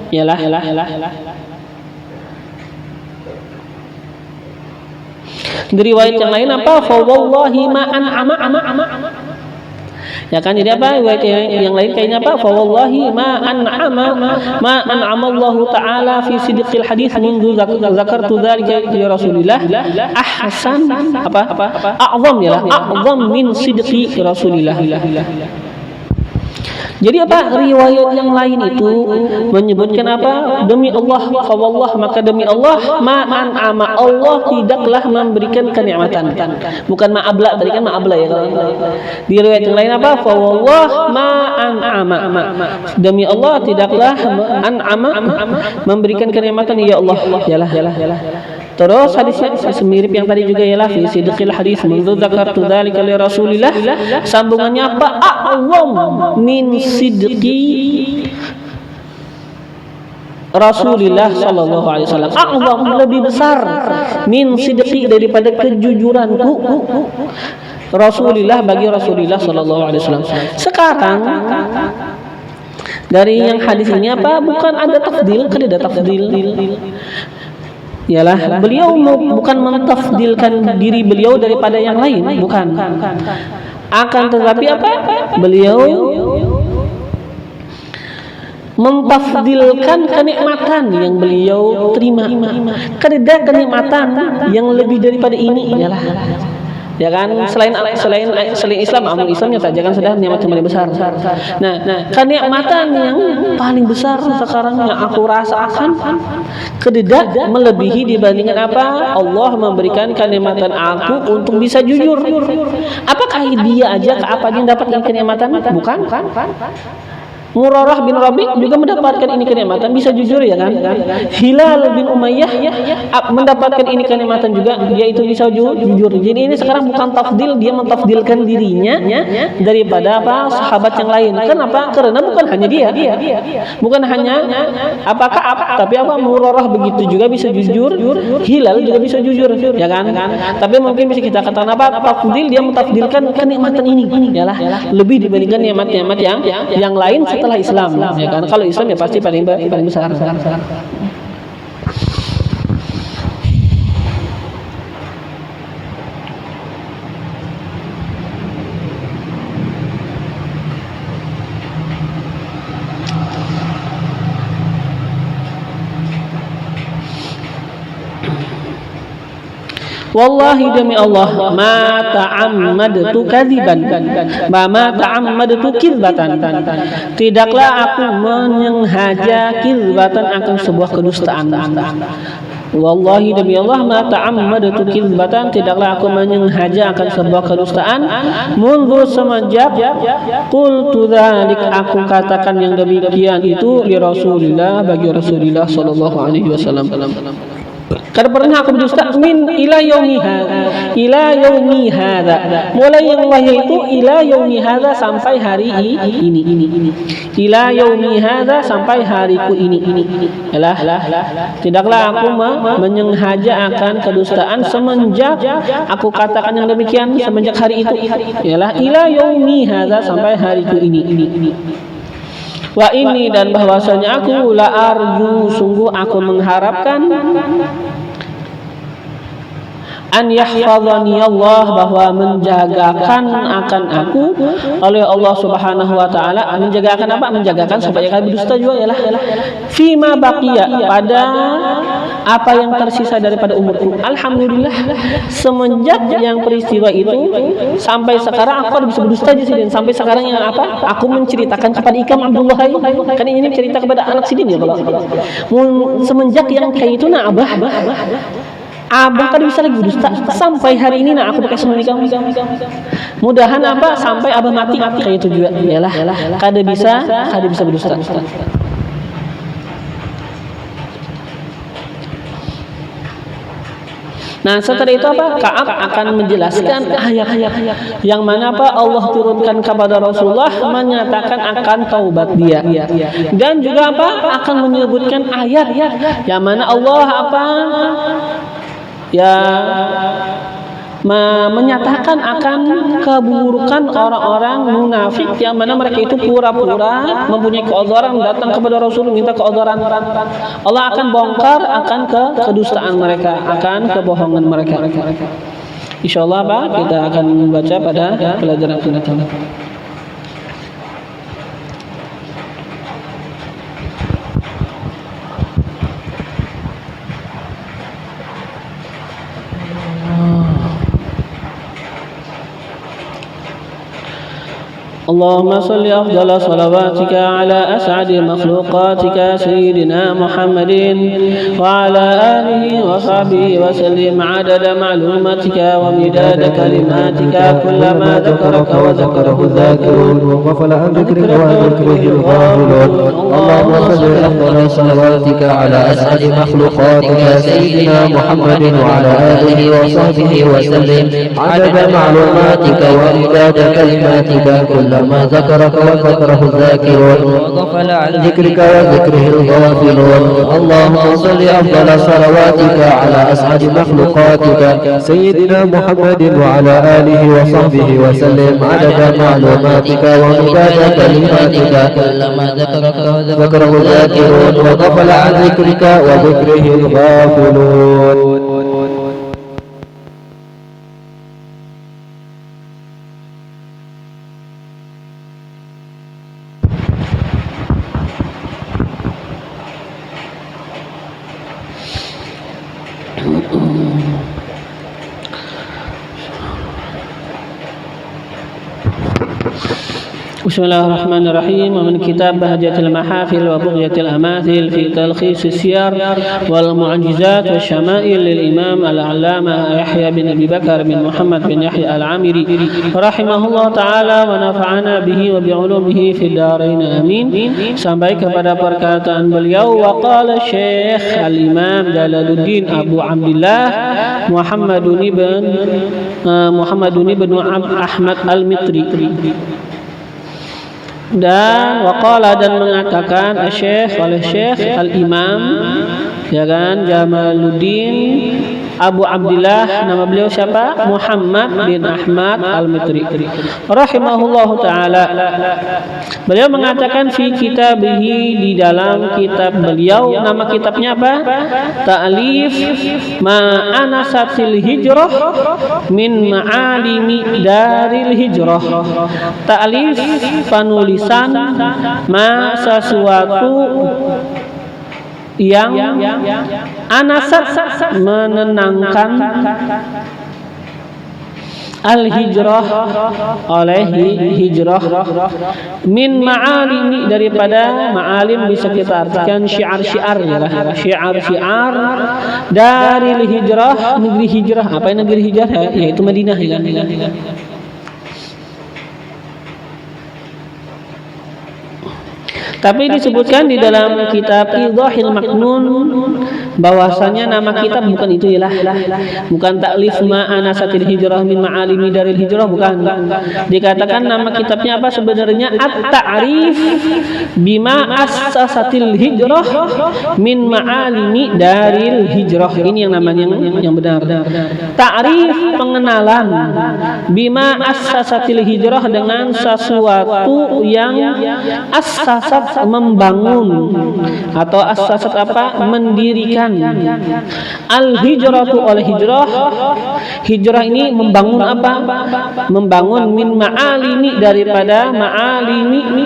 yalah. Di riwayat yang lain apa? Fa wallahi ma an'ama ya kan, jadi apa yang lain kayaknya apa? Fa wallahi ma an'ama Allah Ta'ala fi sidqil hadis mundu zakartu dzalika ya Rasulillah ahsan a'zam ya a'zam min sidqi Rasulillah. Jadi apa? Riwayat yang lain itu menyebutkan apa? Demi Allah, fawallah, maka demi Allah, ma'an'ama, Allah tidaklah memberikan kenikmatan. Bukan ma'abla, tadi kan ma'abla ya kalau. Di riwayat yang lain apa? Fawallah ma'an'ama. Demi Allah tidaklah memberikan kenikmatan ya Allah. Yalah. Terus hadisnya semirip yang tadi juga ialah fi sidqil hadis mundu zakartu dzalika li Rasulillah. Sambungannya apa? A'zam min sidqi Rasulillah sallallahu alaihi wasallam. A'zam lebih besar min sidqi daripada kejujuranku Rasulillah bagi Rasulillah sallallahu alaihi wasallam. Sekarang dari yang hadis ini apa? Bukan ada tafdil, kan ada tafdil. Yalah, beliau bukan mentafdilkan diri beliau daripada yang lain, bukan. Akan tetapi apa? Beliau mentafdilkan kenikmatan yang beliau terima. Ada kenikmatan yang lebih daripada ini, yalah. Ya kan, selain Islam, amal Islamnya saja kan sudah nikmat yang paling besar. Nah, kenikmatan yang paling besar sekarang yang aku rasakan kededak melebihi dibandingkan apa? Allah memberikan kenikmatan aku untuk bisa jujur. Apakah dia aja apa yang dapat kenikmatan? Bukan. Murarah bin Rabi' juga mendapatkan ini kenikmatan, bisa jujur ya kan? Hilal bin Umayyah mendapatkan ini kenikmatan juga, dia itu bisa jujur. Jadi ini sekarang bukan tafdil, dia mentafdilkan dirinya daripada apa sahabat yang lain. Kenapa? Karena bukan hanya dia. Bukan hanya tapi apa Murarah begitu juga bisa jujur, Hilal juga bisa jujur, ya kan? Tapi mungkin bisa kita katakan apa? Tafdil, dia mentafdilkan kenikmatan ini, yalah, lebih dibandingkan nikmat-nikmat yang lain setelah Islam, ya kan? Kalau Islam ya pasti paling besar. Wallahi demi Allah, ma ta'ammadtu kadziban, ma ta'ammadtu kizbatan. Tidaklah aku menyengaja kizbatan akan sebuah kedustaan. Wallahi demi Allah ma ta'ammadtu kizbatan, tidaklah aku menyengaja akan sebuah kedustaan, mundu semenjak qultu dzalik, aku katakan yang demikian itu li Rasulillah, bagi Rasulullah sallallahu alaihi wasallam. Karena pernah aku berdusta ila yaumi hadza, mulai yang wahyu itu ila yaumi hadza, sampai hari ini. Ila yaumi hadza, sampai hariku ini. Yalah, tidaklah aku menyengaja akan kedustaan semenjak aku katakan yang demikian, semenjak hari itu. Yalah, ila yaumi hadza, sampai hariku ini. Wa ini, dan bahwasanya aku la arju, sungguh aku mengharapkan an yahfazani Allah, bahwa menjagakan akan aku oleh Allah Subhanahu wa taala. Menjagakan apa? Menjagakan supaya kami berdusta juga, yalah. Fima baqiya, pada apa yang tersisa daripada umurku. Alhamdulillah, semenjak yang peristiwa itu sampai sekarang aku bisa berdusta di sini. Sampai sekarang yang apa? Aku menceritakan kepada Ikam Abdullah, kan ini cerita kepada anak sidin ya kalau. Semenjak yang kayak itu nah Abah kan bisa lagi berdusta sampai hari ini. Nah, aku pakai semua kamu. Mudahan apa? Sampai Abah mati kayak itu juga. Yalah, kada bisa berdusta. Nah, setelah itu apa? Ka'ab akan menjelaskan ayat-ayat yang mana apa Allah turunkan kepada Rasulullah menyatakan akan taubat dia. Dan juga apa? Akan menyebutkan ayat yang mana Allah apa? Menyatakan akan keburukan orang-orang munafik yang mana mereka itu pura-pura mempunyai keodoran, datang kepada Rasul minta keodoran. Allah akan bongkar akan kedustaan mereka, akan kebohongan mereka. Insyaallah Pak, kita akan membaca pada pelajaran kita. اللهم صل أفضل صلواتك على أسعد مخلوقاتك سيدنا محمد وعلى آله وصحبه وسلم عدد معلوماتك ومداد كلماتك كلما ذكرك وذكره الذاكرون وغفل عن ذكرك وعن ذكره الغافلون. اللهم صل أفضل صلواتك على أسعد مخلوقاتك سيدنا محمد وعلى آله وصحبه وسلم عدد معلوماتك ومداد كلماتك كلما ذكرك وذكره الذاكرون وغفل عن ذكرك وذكره الغافلون. اللهم صل أفضل صلواتك على أسعد مخلوقاتك سيدنا محمد وعلى آله وصحبه وسلم عدد معلوماتك ومداد كلماتك كلما ذكرك وذكره الذاكرون وغفل عن ذكرك وذكره الغافلون. Bismillahirrahmanirrahim. Min kitab Bahjatul Mahafil wa Bughyatul Amathil fi talkhis as-siyar wal mu'jizat wa syama'il lil Imam Al-'Allamah Yahya bin Abi Bakar bin Muhammad bin Yahya Al-'Amiri rahimahullah taala wa nafa'ana bihi wa bi 'ulumihi fid dharain amin. Sampai kepada perkataan beliau, wa qala Syekh Al-Imam Jalaluddin Abu Abdullah Muhammadun ibn Ahmad Al-Mitri. Dan waqala, dan mengatakan Syekh oleh Syekh Al-Imam ya kan Jamaluddin Abu Abdullah, nama beliau siapa? Muhammad bin Ahmad Al-Mitri rahimahullahu taala. Beliau mengatakan fi kitabihi, di dalam kitab beliau, nama kitabnya apa? Ta'lif Ma'anasatil Hijrah min Ma'alimi Daril Hijrah. Ta'lif, penulisan sesuatu yang anasat, menenangkan, al-hijrah oleh hijrah, min ma'alimi daripada ma'alim bisa kita artikan syiar-syiar ya lah, syiar-syiar dari hijrah, negeri hijrah. Apa yang negeri hijrah? Yaitu Madinah ya kan. Tapi disebutkan di dalam kitab Idhahil Maknun bahwasanya nama kitab bukan itu ya lah, bukan taklif ma'anasatil hijrah min ma'alimi daril hijrah, bukan. Dikatakan nama kitabnya apa sebenarnya? At-Ta'rif bima assasatil hijrah min ma'alimi daril hijrah. Ini yang namanya yang benar. Ta'rif, pengenalan, bima assasatil hijrah, dengan sesuatu yang assasat, membangun, atau asasat apa? Mendirikan. Al-hijratu oleh hijrah. Hijrah ini membangun apa? Membangun min ma'alimi daripada ma'alimi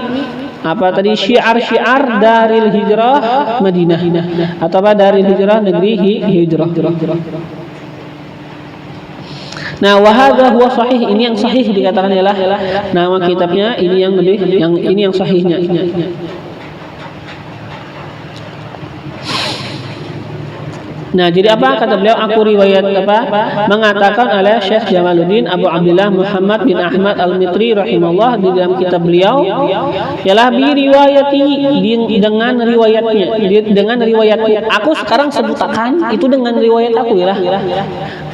apa tadi? Syiar-syiar daril hijrah Madinah, atau apa? Daril hijrah, negeri hijrah. Nah, wahada huwa sahih, ini yang sahih dikatakan ialah nama kitabnya ini yang lebih, yang ini yang sahihnya. Nah, jadi apa kata beliau? Aku riwayat apa? Mengatakan oleh Syekh Jamaluddin Abu Abdullah Muhammad bin Ahmad Al-Mitri rahimahullah di dalam kitab beliau, ialah bi riwayati, dengan riwayatnya, dengan riwayatku. Aku sekarang sebutakan itu dengan riwayat aku ya.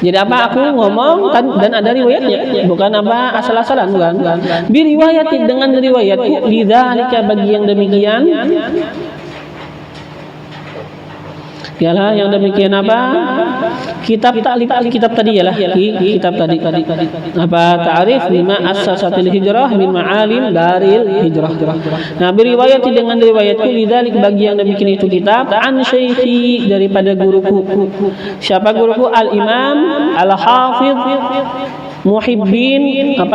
Jadi apa? Aku ngomong kan, dan ada riwayatnya, bukan apa asal-asalan, bukan. Bi riwayati, dengan riwayatku, lidzalika, bagi yang demikian. Yalah yang demikian apa? Kitab tadi yalah, kitab tadi apa? Ta'rif bima assasatil hijrah min ma'alim daril hijrah. Nah, beriwayati, dengan riwayatku, lidzalik, bagi yang demikian itu kitab, an syekhi, daripada guruku. Siapa guruku? Al-Imam Al-Hafidh Muhibbiddin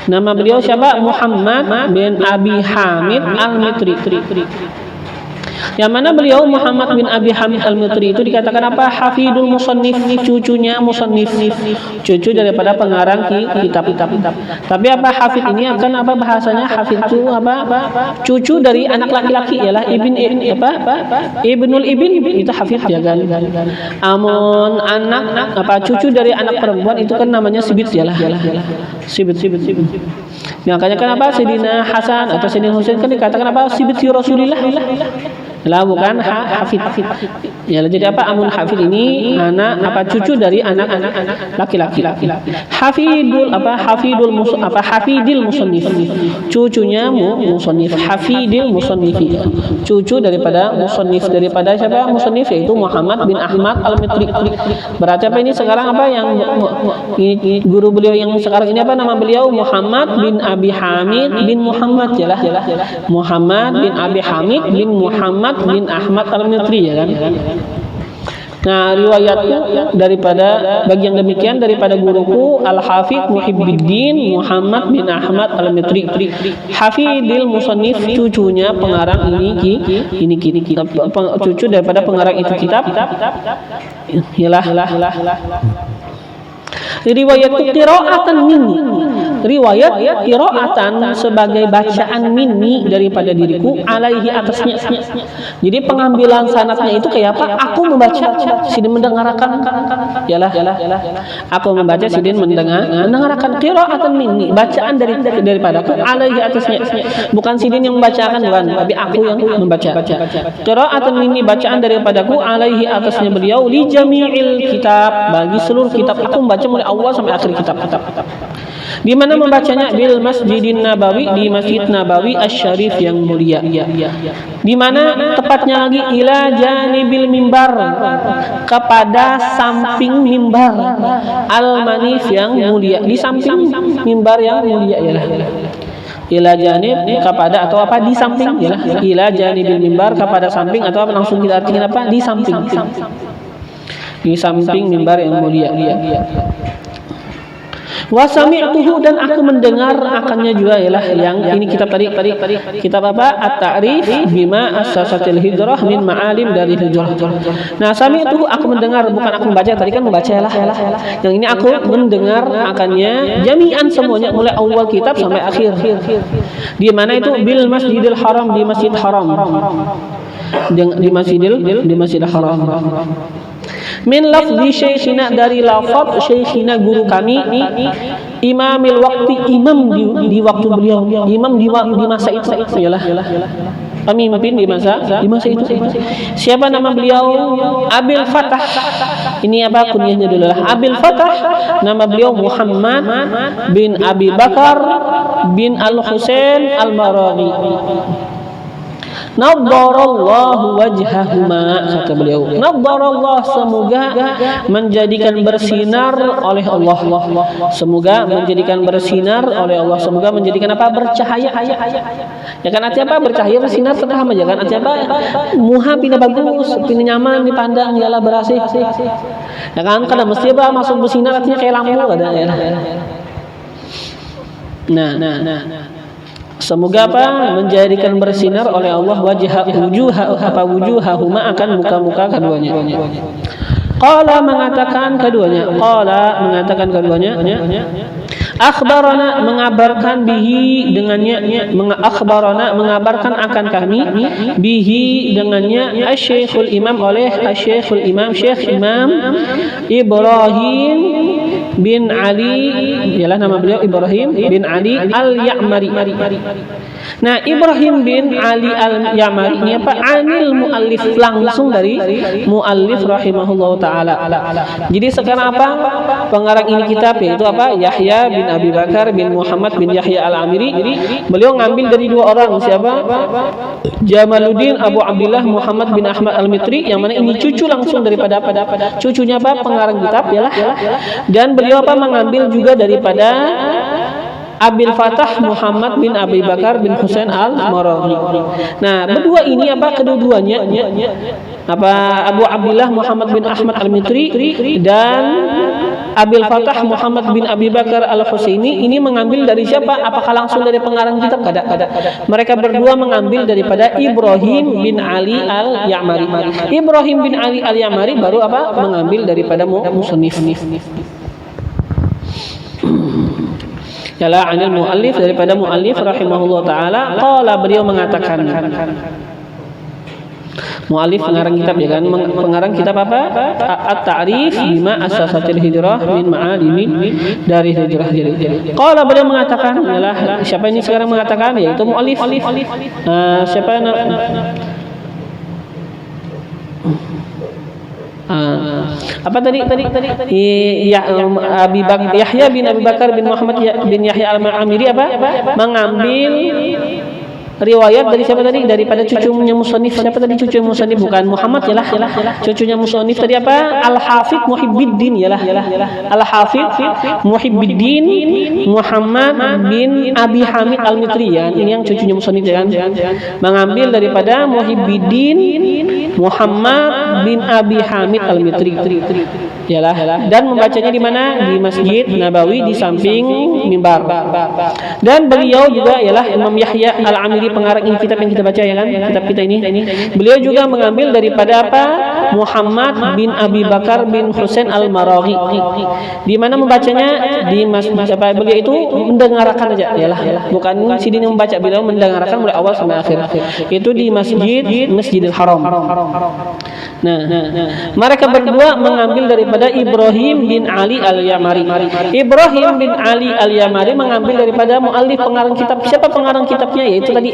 nama beliau siapa? Muhammad bin Abi Hamid Al-Mitri. Yang mana beliau Muhammad bin Abi Hamid Al-Mitri itu dikatakan apa? Hafidul musannif, cucunya musannif, cucu daripada pengarang kitab. Tapi apa hafid ini akan apa bahasanya? Hafid itu apa? Cucu dari anak laki-laki ialah Ibnul Ibn, itu hafid ya kan. Amun anak apa cucu dari anak perempuan itu kan namanya sibit ialah. Sibit. Makanya kan apa? Sayyidina Hasan atau Sayyidina Husain kan dikatakan apa? Sibit si Rasulillah. Lah bukan hafid. Ya, jadi apa? Amun hafid ini anak apa? Cucu dari anak-anak laki-laki. Hafidul hafidil musannif. Cucunya musannif, hafidil musannifi. Cucu daripada musannif, daripada siapa? Musannif, yaitu Muhammad bin Ahmad Al-Mitri. Berarti apa ini sekarang apa yang ini guru beliau yang sekarang ini apa nama beliau? Muhammad bin Abi Hamid bin Muhammad yalah. Muhammad bin Abi Hamid bin Muhammad bin Ahmad Al-Mitri ya kan. Nah, riwayatnya daripada bagi yang demikian daripada guruku Al-Hafidh Muhibbiddin Muhammad bin Ahmad Al-Mitri, hafidil musannif, cucunya pengarang ini kitab, cucu daripada pengarang itu kitab. Yalah. Riwayat qiraatan minni, riwayat qiraatan sebagai bacaan minni daripada diriku, alaihi atasnya. Jadi pengambilan sanadnya itu kayak apa? Aku membaca, Sidin mendengarkan. Yalah. Aku membaca, Sidin mendengarkan. Qiraatan minni, bacaan daripadaku, alaihi atasnya. Bukan Sidin yang membacakan, bukan, tapi aku yang membaca. Qiraatan minni, bacaan daripadaku, alaihi atasnya beliau, li jami'il kitab, bagi seluruh kitab. Aku membaca mulai awal sampai akhir kitab. Di mana membacanya? Bil Masjidin Nabawi, di Masjid Nabawi Asy-Syarif yang mulia. Di mana tepatnya lagi? Ila janibil mimbar, kepada samping mimbar al-manif yang mulia, di samping mimbar yang mulia yalah. Ila janib kepada atau apa? Di samping yalah. Ila janibil mimbar, kepada samping atau apa? Langsung kita artikan apa? Di samping. Di samping mimbar yang mulia. Wa sami'tuhu dan aku mendengar akannya juga ialah yang ini kitab tadi kitab apa? At-Ta'rif bima assasatil hijrah min ma'alim dari hijrah. Nah, sami'tuhu aku mendengar, bukan aku membaca, tadi kan membaca lah. Yang ini aku mendengar akannya jami'an semuanya mulai awal kitab sampai akhir. Di mana itu bil Masjidil Haram, di Masjid Haram. Di Masjidil Haram. Min lafzi syekhina dari lafaz syekhina guru kami imamil waktu imam di waktu beliau imam di masa itu ialah pemimpin di masa itu. Siapa nama beliau? Abil Fatah. Ini apa kunyahnya dulu lah. Abil Fatah, nama beliau Muhammad bin Abi Bakar bin Al-Husain Al-Maraghi. Nadharallahu wajhahuma, kata beliau. Nadharallah, semoga menjadikan bersinar oleh Allah. Semoga menjadikan bersinar oleh Allah. Semoga menjadikan apa? Bercahaya. Ya kan artinya apa? Bercahaya, bersinar, terpaham aja kan artinya apa? Muha pina bagus, pina nyaman dipandang, ialah berasih. Ya kan kada mesti apa masuk bersinar artinya kayak lampu ada ya. Nah. Semoga apa? Menjadikan bersinar oleh Allah wujuhahuma akan muka-muka keduanya. Qala mengatakan keduanya. Akhbarana mengabarkan bihi dengannya, akhbarana mengabarkan akan kami bihi dengannya Asy-Syekhul Imam oleh Asy-Syekhul Imam Syekh Imam Ibrahim bin Ali, ialah nama beliau Ibrahim bin Ali Al-Ya'mari. Nah, Ibrahim bin Ali Al-Ya'mari ini apa? Anil muallif, langsung dari muallif rahimahullah taala. Jadi sekarang apa? Pengarang ini kitab yaitu apa? Yahya bin Abi Bakar bin Muhammad bin Yahya Al-Amiri. Beliau ngambil dari dua orang, siapa? Jamaluddin Abu Abdullah Muhammad bin Ahmad Al-Mitri, yang mana ini cucu langsung daripada cucunya apa? Pengarang kitab ialah. Dan beliau apa? Mengambil juga daripada Abil Fatah Muhammad bin Abi Bakar bin Husain Al-Maraghi. Nah, berdua ini apa? Kedua-duanya apa? Abu Abdullah Muhammad bin Ahmad Al-Mitri dan Abil Fatah Muhammad bin Abi Bakar Al-Husaini ini mengambil dari siapa? Apakah langsung dari pengarang kitab? Kada. Mereka berdua mengambil daripada Ibrahim bin Ali Al-Ya'mari. Ibrahim bin Ali Al-Ya'mari baru apa? Mengambil daripada musannif. Ialah anil muallif, daripada muallif rahimahullah taala. Qala, beliau mengatakan, muallif pengarang kitab ya kan, pengarang kitab apa? At-Ta'rif bima assasatil hijrah min ma'alimi dari hijrah. Qala, beliau mengatakan, ialah siapa ini sekarang mengatakan? Yaitu muallif. Siapa apa tadi? Yahya bin Abi Bakar bin Muhammad bin Yahya Al-Amiri apa? Mengambil riwayat dari siapa tadi? Daripada cucunya musannif. Siapa tadi cucu musannif? Bukan Muhammad yalah. Cucunya musannif tadi apa? Al-Hafidz Muhibbuddin yalah. Al-Hafidz Muhibbuddin Muhammad bin Abi Hamid Al-Mitri ya. Ini yang cucunya musannif ya kan. Mengambil daripada Muhibbuddin Muhammad bin Abi Hamid Al-Mitri. Yalah. Dan membacanya di mana? Di Masjid Nabawi di samping mimbar. Dan beliau juga ialah Imam Yahya Al-Amiri, pengarang ini kitab yang kita baca ya kan, kitab kita ini. Beliau juga mengambil daripada apa? Muhammad bin Abi Bakar bin Husain Al-Maraghi. Di mana membacanya? Di masjid. Beliau itu mendengarkan aja yalah. Bukan sidin yang membaca, beliau mendengarkan mulai awal sampai akhir. Itu di Masjidil Haram. Nah, mereka berdua mengambil daripada Ibrahim bin Ali Al-Ya'mari. Ibrahim bin Ali Al-Ya'mari mengambil daripada muallif, pengarang kitab. Siapa pengarang kitabnya? Yaitu tadi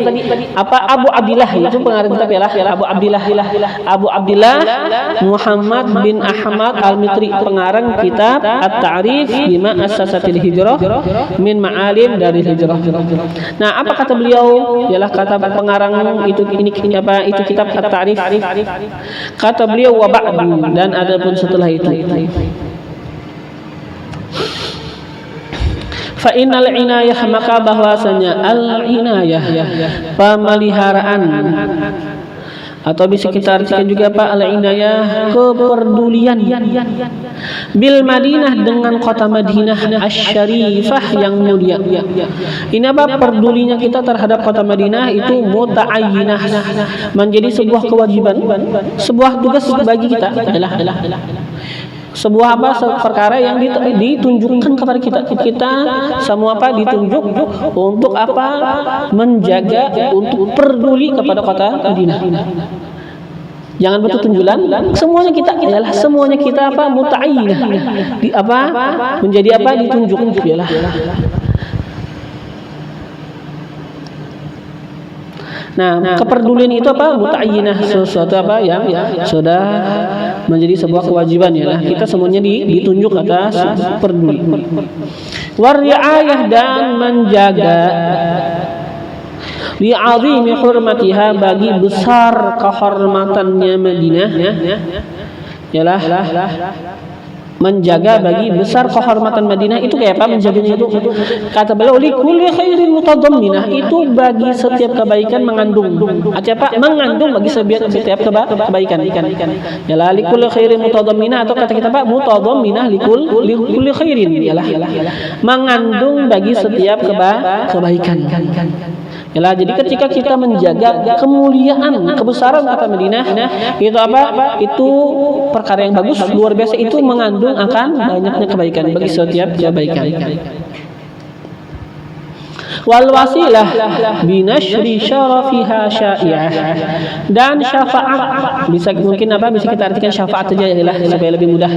apa? Abu Abdillah, itu pengarang kitab ya. Abu Abdillah Muhammad bin Ahmad Al-Mitri, pengarang kitab At-Ta'rif bima assasatil hijrah min ma'alim dari hijrah. Nah, apa kata beliau? Ialah kata pengarang itu apa? Itu kitab At-Ta'rif. Kata beliau wa ba'du, dan adapun setelah itu. Fa innal inayah, maka bahwasanya al inayah pemeliharaan Atau bisa kita artikan juga apa? Al-inayah, kepedulian bil Madinah, dengan kota Madinah asy-syarifah yang mulia. Ini apa? Pedulinya kita terhadap kota Madinah itu muta'ayyinah, menjadi sebuah kewajiban, sebuah tugas bagi kita adalah sebuah apa? Perkara yang ditunjukkan kepada kita semua apa? Ditunjuk untuk apa? Menjaga, untuk peduli kepada kota Madinah. Jangan bertunjulan, semuanya kita adalah semuanya kita apa? Muta'ayyinah, di apa? Menjadi apa? Ditunjuk ialah. Nah, kepedulian itu apa? Muta'ayyinah, sesuatu apa yang sudah menjadi sebuah kewajiban ya. Kita semuanya ditunjuk atas peduli. Wari'ayah, dan menjaga li'azimi hurmatiha, bagi besar kehormatannya Madinah yalah, menjaga bagi besar kehormatan Madinah itu kayak apa menjaganya itu? Kata beliau, likulli khairin mutadamminah, itu bagi setiap kebaikan mengandung. Apa? Mengandung bagi setiap kebaikan. Yalah, likulli khairin mutadamminah, atau kata kita Pak, mutadamminah likulli khairin, yalah, mengandung bagi setiap kebaikan. Yalah, jadi ketika kita menjaga kemuliaan, kebesaran kota Madinah, itu apa? Itu perkara yang bagus, luar biasa, itu mengandung akan banyaknya kebaikan bagi setiap kebaikan. Wal wasilah binashri syarafiha sya'i'ah, dan syafaat, bisa mungkin apa? Bisa kita artikan syafaat saja ya, supaya lebih mudah.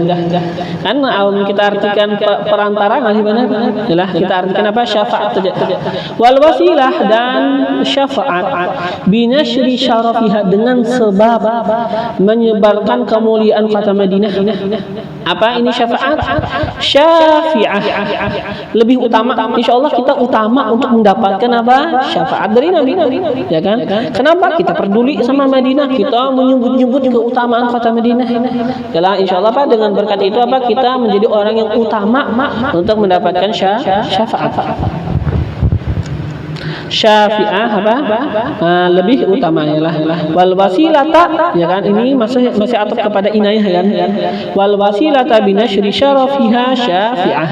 Kan kita artikan perantara nggak benar? Yalah, kita artikan apa? Syafaat saja. Wal wasilah, dan syafaat binashri syarafiha, dengan sebab menyebarkan kemuliaan kota Madinah. Apa ini syafaat? Syafi'ah, lebih utama. Insyaallah kita utama untuk mendapatkan apa? Syafaat dari Nabi, ya kan? Kenapa? Kita peduli sama Madinah, kita menyebut-nyebut keutamaan kota Madinah. Yalah, insyaallah Pak, dengan berkat itu apa? Kita menjadi orang yang utama untuk mendapatkan syafaat. Syafi'ah apa? Lebih utama ya lah. Wal wasilata, ya kan, ini masih atap kepada inayah kan. Wal wasilata binashri syarafiha syafi'ah,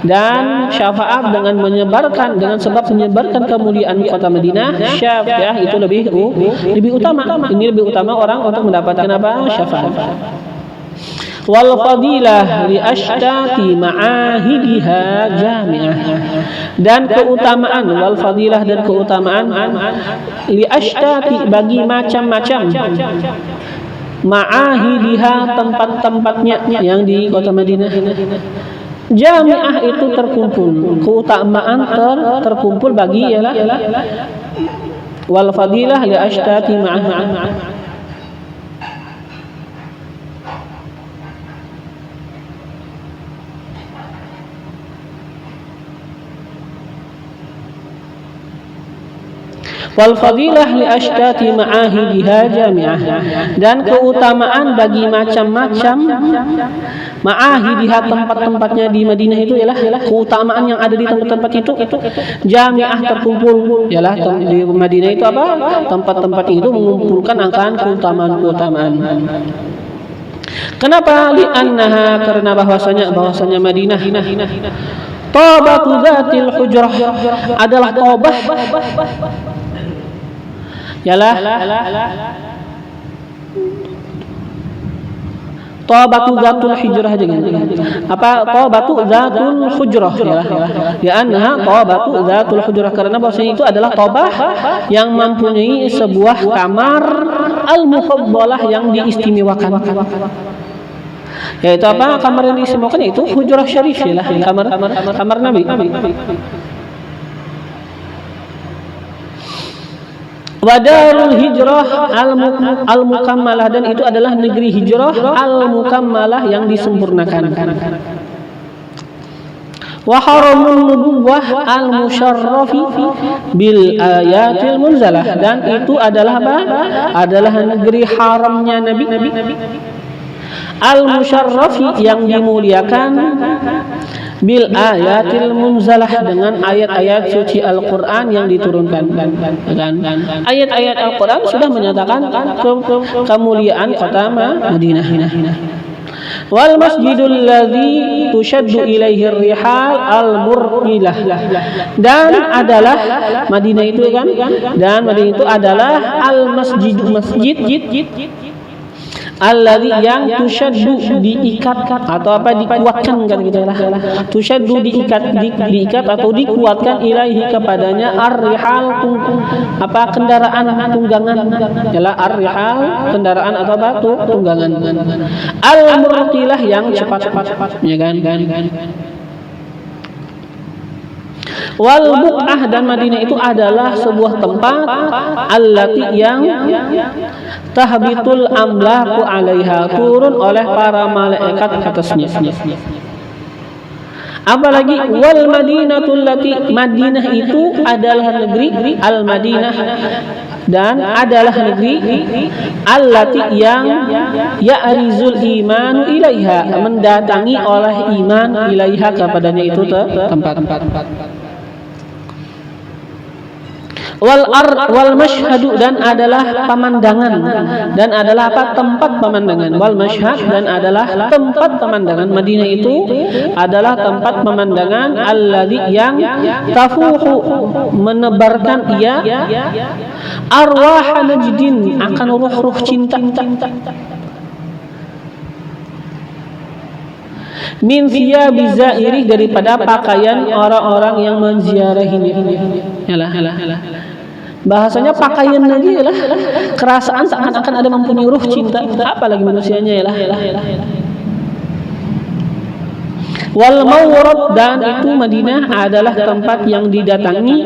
dan syafaat dengan menyebarkan, dengan sebab menyebarkan kemuliaan kota Madinah, syafi'ah itu lebih utama. Ini lebih utama orang untuk mendapatkan apa? Syafaat. Wal fadilah li ashtati ma'ahidiha jami'ah, dan keutamaan, wal fadilah, dan keutamaan li ashtati, bagi macam-macam ma'ahidiha, tempat-tempatnya yang di kota Madinah. Jami'ah itu terkumpul, keutamaan terkumpul bagi ialah wal fadilah li ashtati ma'ahidiha. Wal fadilah li ashtati ma'ahidiha jami'ah, dan keutamaan bagi macam-macam ma'ahidiha, tempat-tempatnya di Madinah itu ialah keutamaan yang ada di tempat-tempat itu jami'ah, terkumpul. Ialah di Madinah itu apa? Tempat-tempat itu mengumpulkan akan keutamaan-keutamaan. Kenapa? Li'annaha, karena bahwasanya Madinah tabatu dzatil hujrah, adalah tabah, yalah, tabatu dzatul hijrah aja kan. Apa? Tabatu dzatul hujrah yalah. Ya anha tabatu dzatul hujrah, karena bahwasanya itu adalah tabah yang mempunyai sebuah kamar al-mufaddalah, yang diistimewakan. Yaitu apa? Kamar yang diistimewakan itu hujrah syarif yalah, kamar Nabi. Wadarul hijrah al-mukammalah, dan itu adalah negeri hijrah al-mukammalah, yang disempurnakan. Wa haramun nubuwah al-musyarrafi bil ayatil munzalah, dan itu adalah apa? Adalah negeri haramnya Nabi al-musyarrafi, yang dimuliakan bil ayatil munzalah, dengan ayat-ayat suci Al-Qur'an yang diturunkan. Ayat-ayat Al-Qur'an sudah menyatakan kemuliaan kota Madinah. Wal masjidul ladzi tushaddu ilaihi rihal al-murqilah, dan adalah Madinah itu kan, dan Madinah itu adalah masjid alladzi yang tushaddu, diikat atau apa, dikuatkan kan gitu lah. Tushaddu, diikat atau dikuatkan, ilaihi kepadanya, ar-rihal kendaraan tunggangan. Ialah ar-rihal kendaraan atau apa tunggangan. Al-murqilah yang cepat, ya kan. Wal buq'ah, dan Madinah itu adalah sebuah tempat allati yang tahbitul amlaku alaiha, turun oleh para malaikat atasnya. Apalagi wal madinatul lati, Madinah itu adalah negeri, al Madinah, dan adalah negeri allati yang ya'rizul imanu ilaiha, mendatangi oleh iman ilaiha kepadanya itu tempat. Wal mashhadu, dan adalah pemandangan, dan adalah apa, tempat pemandangan. Wal mashhad, dan adalah tempat pemandangan. Madinah itu adalah tempat pemandangan alladzi yang tafuhu, menebarkan ia arwah najdin, akan ruh-ruh cinta, min thiyabi zairi, daripada pakaian orang-orang yang menziarahinya. Bahasanya pakaian lagi lah, kerasaan seakan-akan ada mempunyai ruh cinta, apalagi manusianya lah. Wal mawrad, dan itu Madinah adalah tempat yang didatangi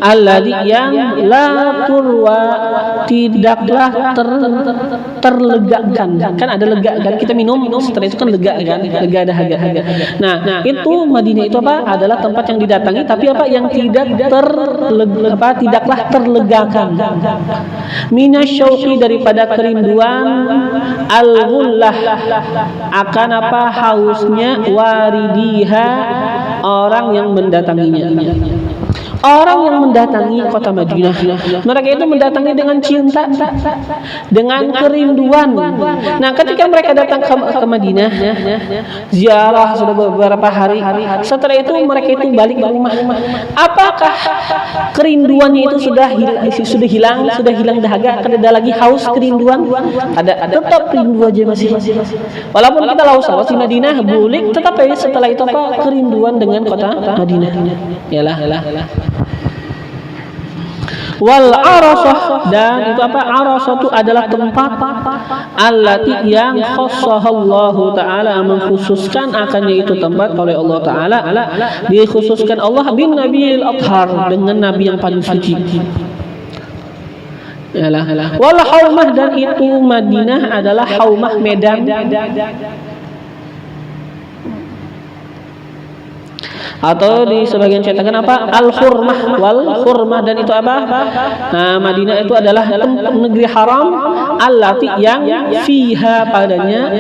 alladzi yang la turwa, tidaklah terlegakan. Kan ada lega kan, kita minum setelah itu kan lega kan, lega dahaga. Nah, itu Madinah itu apa, adalah tempat yang didatangi tapi apa, yang tidaklah terlegakan. Minasyauqi, daripada kerinduan, al-ghullah, akan apa, hausnya, waridiha, orang yang mendatanginya. Orang yang mendatangi kota Madinah, mereka itu mendatangi dengan cinta, dengan kerinduan. Nah, ketika mereka datang ke Madinah, ziarah sudah beberapa hari, setelah itu mereka itu balik ke rumah. Apakah kerinduannya itu sudah hilang dahaga? Ada lagi haus kerinduan? Ada, tetap rindu aja masih. Walaupun kita haus di Madinah, bulik, tetapi setelah itu apa, kerinduan dengan kota Madinah. Yalah. Wal arasah, dan itu apa, arasah itu adalah tempat allati yang khassahallahu ta'ala, mengkhususkan akannya itu tempat oleh Allah Ta'ala, dikhususkan Allah bin Nabiil Athhar, dengan Nabi yang paling suci. Wal haumah, dan itu Madinah adalah haumah, medan, atau di sebagian cetakan apa, al-khurmah. Wal khurmah, dan itu apa, nah, Madinah itu adalah negeri haram allati yang fiha, padanya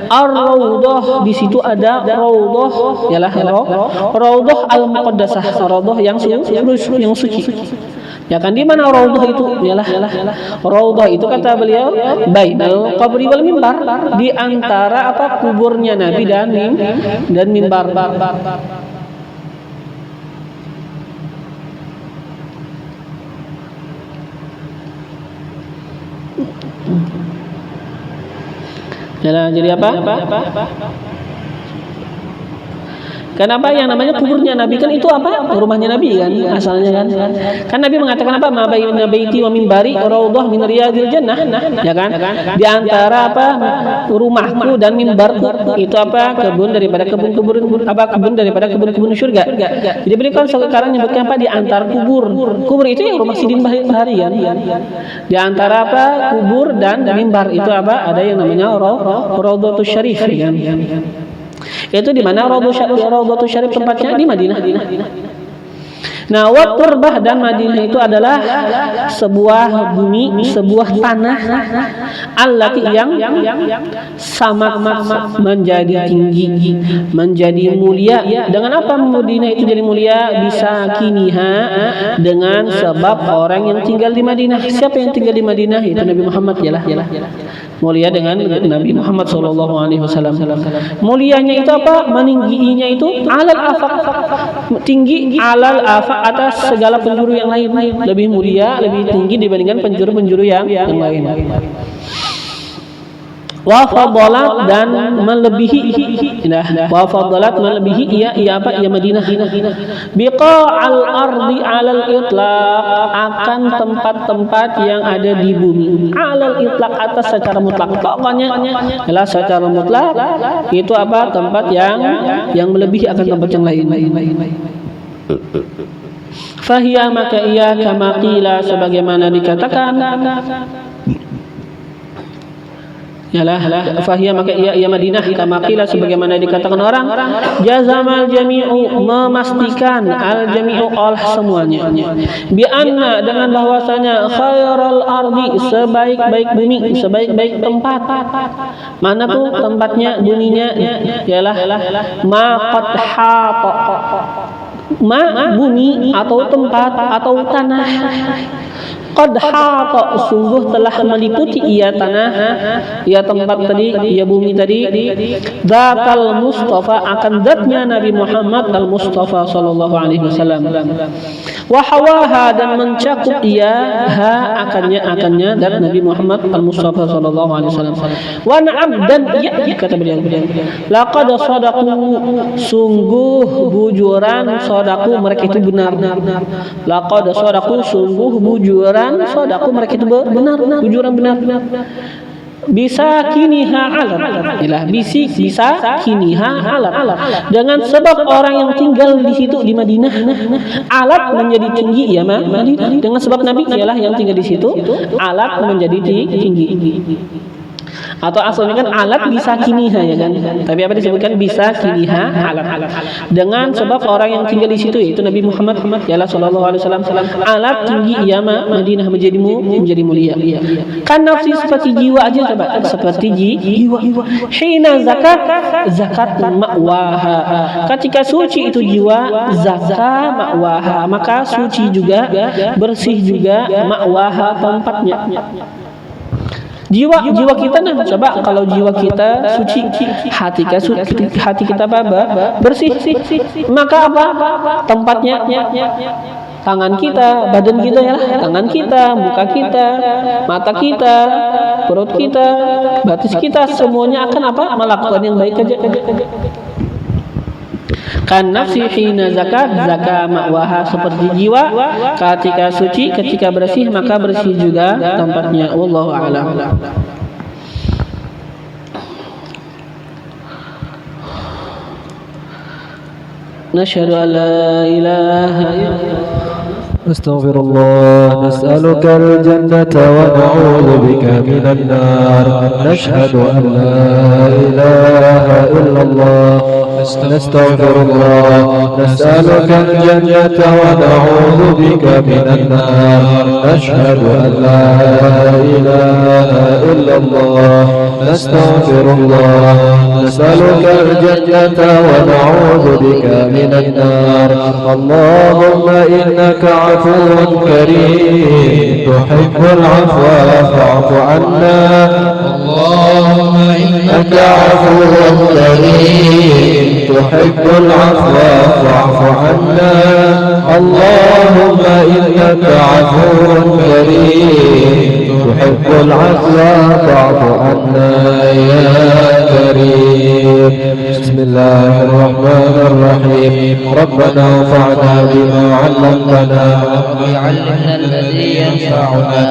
ar-raudhah, di situ ada raudhah, ialah raudhah al-muqaddasah, raudhah yang suci. Ya kan, di mana raudhah itu? Ialah raudhah itu, kata beliau, bainal qabri wal mimbar, di antara apa, kuburnya Nabi dan mimbar. Jadi apa? Kenapa yang namanya kuburnya Nabi, kan itu apa, rumahnya Nabi kan asalnya kan Nabi mengatakan apa, ma baina baiti wa minbari raudhah min riyadil jannah, ya kan, di antara apa, rumahku dan mimbarku itu apa, kebun daripada kebun surga. Jadi beliau sekarang menyebutkan apa, di antara kubur itu yang rumah Sidin Bahari kan, di antara apa, kubur dan mimbar itu apa, ada yang namanya Raudhatus Syarif kan. Itu di mana Raudhatus Syarif tempatnya, di Madinah. Nah, wa turbah dan Madinah itu adalah sebuah bumi, sebuah tanah allati yang sama menjadi tinggi, menjadi mulia. Dengan apa Madinah itu jadi mulia? Bisa kiniha dengan sebab orang yang tinggal di Madinah. Siapa yang tinggal di Madinah? Itu Nabi Muhammad yalah. Mulia dengan Nabi Muhammad sallallahu alaihi wasallam. Mulianya itu apa? Meningginya itu alal afaq. Tinggi alal afaq atas segala penjuru yang lain. Lebih mulia, lebih tinggi dibandingkan penjuru-penjuru yang lain. Wa fadalat dan melebihi. Nah, wa fadalat melebihi ia apa? Ia Madinah. Biqa'al ardi 'alal itlaq, akan tempat-tempat yang ada di bumi. 'Alal itlaq atas secara mutlak. Pokoknya adalah secara mutlak itu apa? Tempat yang melebihi akan tempat yang lain. Fahiya maka ia kama qila sebagaimana dikatakan yalah fahiyah maka ia Madinah kama qila sebagaimana dikatakan orang jazamal jami'u memastikan al jami'u oleh semuanya bi anna dengan bahwasanya khairal ardi sebaik-baik bumi sebaik-baik tempat mana tuh tempatnya buminya yalah ma qad hata bumi atau tempat atau tanah qad hata sungguh telah meliputi ia tanah ia tempat tadi ia bumi tadi dzatal mustafa akan zatnya Nabi Muhammad al Mustafa sallallahu alaihi wasallam wa hawaha dan mencakup ia akannya zat Nabi Muhammad al Mustafa sallallahu alaihi wasallam wa na'am dan ia kata beliau laqad sadaqu sungguh bujuran sadaqu mereka itu benar laqad sadaqu sungguh bujuran sodaku mereka itu benar tujuan benar bisa kiniha alat ilah bisa kiniha alat dengan sebab orang yang tinggal di situ di Madinah alat menjadi tinggi ya Madinah dengan sebab Nabi ialah yang tinggal di situ alat menjadi tinggi atau asalnya kan alat bisa kiniha ya kan tapi apa disebutkan bisa kiniha alat dengan sebab orang yang tinggal di situ yaitu Nabi Muhammad ya sallallahu alaihi wasallam alat tinggi ya Madinah menjadi mulia kan nafsi seperti jiwa aja coba seperti jiwa hina zakat ma'waha ketika suci itu jiwa zakat ma'waha maka suci juga bersih juga ma'waha tempatnya jiwa kita nah coba kalau jiwa kita suci hati kita apa bersih maka apa tempatnya tangan kita badan kita ya tangan kita muka kita mata kita perut kita batis kita semuanya akan apa melakukan yang baik aja kan nafsi hina zaka ma'waha seperti jiwa ketika suci ketika bersih maka bersih juga tempatnya wallahu a'lam nasyhadu an la ilaha illallah نستغفر الله نسألك الجنة ونعوذ بك من النار نشهد أن لا إله إلا الله نستغفر الله نسألك الجنة ونعوذ بك من النار نشهد أن لا إله إلا الله نستغفر الله نسألك الجنة ونعوذ بك من النار اللهم إنك عفو كريم تحب العفو فاعف عنا اللهم إنك عفو كريم تحب العفو فاعف عنا اللهم إنك عفو كريم تحب العفو فاعف عنا يا كريم بسم الله الرحمن الرحيم ربنا انفعنا بما علمتنا رب علمنا الذي ينفعنا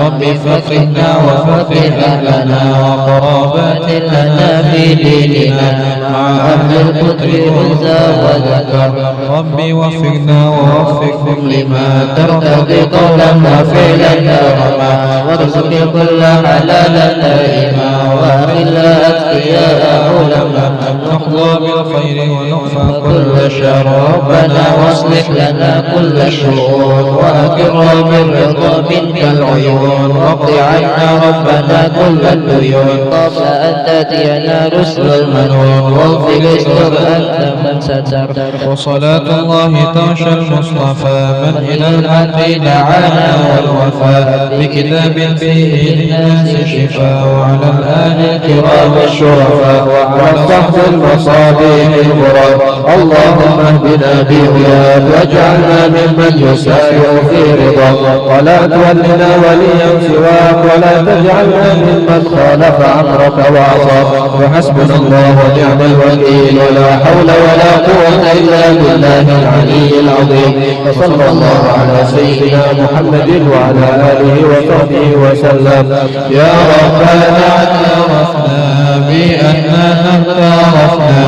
رب فقهنا وفقه أهلنا وقرابات لنا في ديننا مع أهل القدر أنثى وذكر رب وفقنا ووفقهم لما ترتضي قولا وفعلا كرما وارزق كل حلالا دائما وأخلا أتقياء علما نحظى بالخير ونكفى كل شر ربنا واصلح لنا كل الشؤون وأكرم بالرضا منك العيون واقض عنا ربنا كل الديون قبل أن تأتينا رسل المنون واغفر استر أنت من ستر. وصلاة الله تعشى المصطفى من إلى الحق دعانا والوفاء بكتاب فيه للناس شفاء وعلى الآل الكرام الشرفاء وعلى الصحب المصابيح الغراب. اللهم اهدنا بهداك واجعلنا ممن يسارع في رضاك ولا تولنا وليا سواك ولا تجعلنا ممن خالف أمرك وعصاك. وحسبنا الله ونعم الوكيل ولا حول ولا قوة إلا بالله العلي العظيم. وصلى الله على سيدنا محمد وعلى آله وصحبه وسلم. يا ربنا اعترفنا بأننا اعترفنا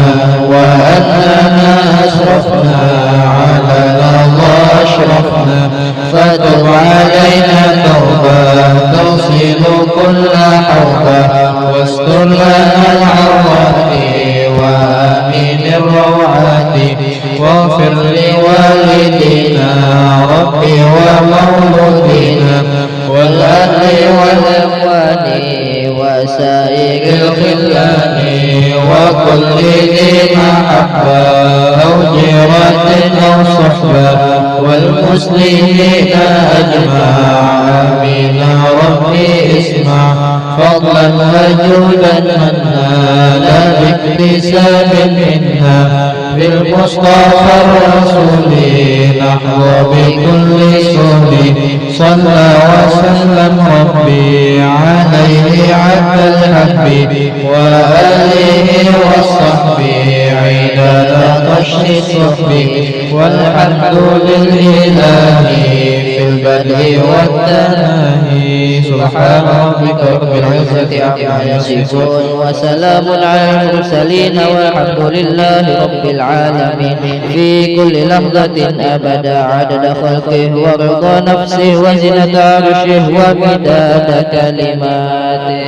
وأننا أسرفنا على الله أشرفنا فتب علينا توبة تصيب كل حوبة واستر لنا العورات وآمن الروعات واغفر لوالدينا ربي ومولودينا والأهل والإخوان وسائر الخلان وكل ذي محبة أو جيرة أو صحبة والمسلمين أجمعين ربي اسمع فضلا وجودا منا لا باكتساب منا بالمصطفى الرسول نحظى بكل سهل صلى وسلم ربي عليه عبد الحب وآله وصحبه عدد قشر الصحب والحمد لله في البدء والتناهي. سبحان ربك رب العزة عما يصفون وسلام على المرسلين والحمد لله رب العالمين. في كل لحظة أبدا عدد خلقه ورضا نفسه وزنة عرشه ومداد كلماته.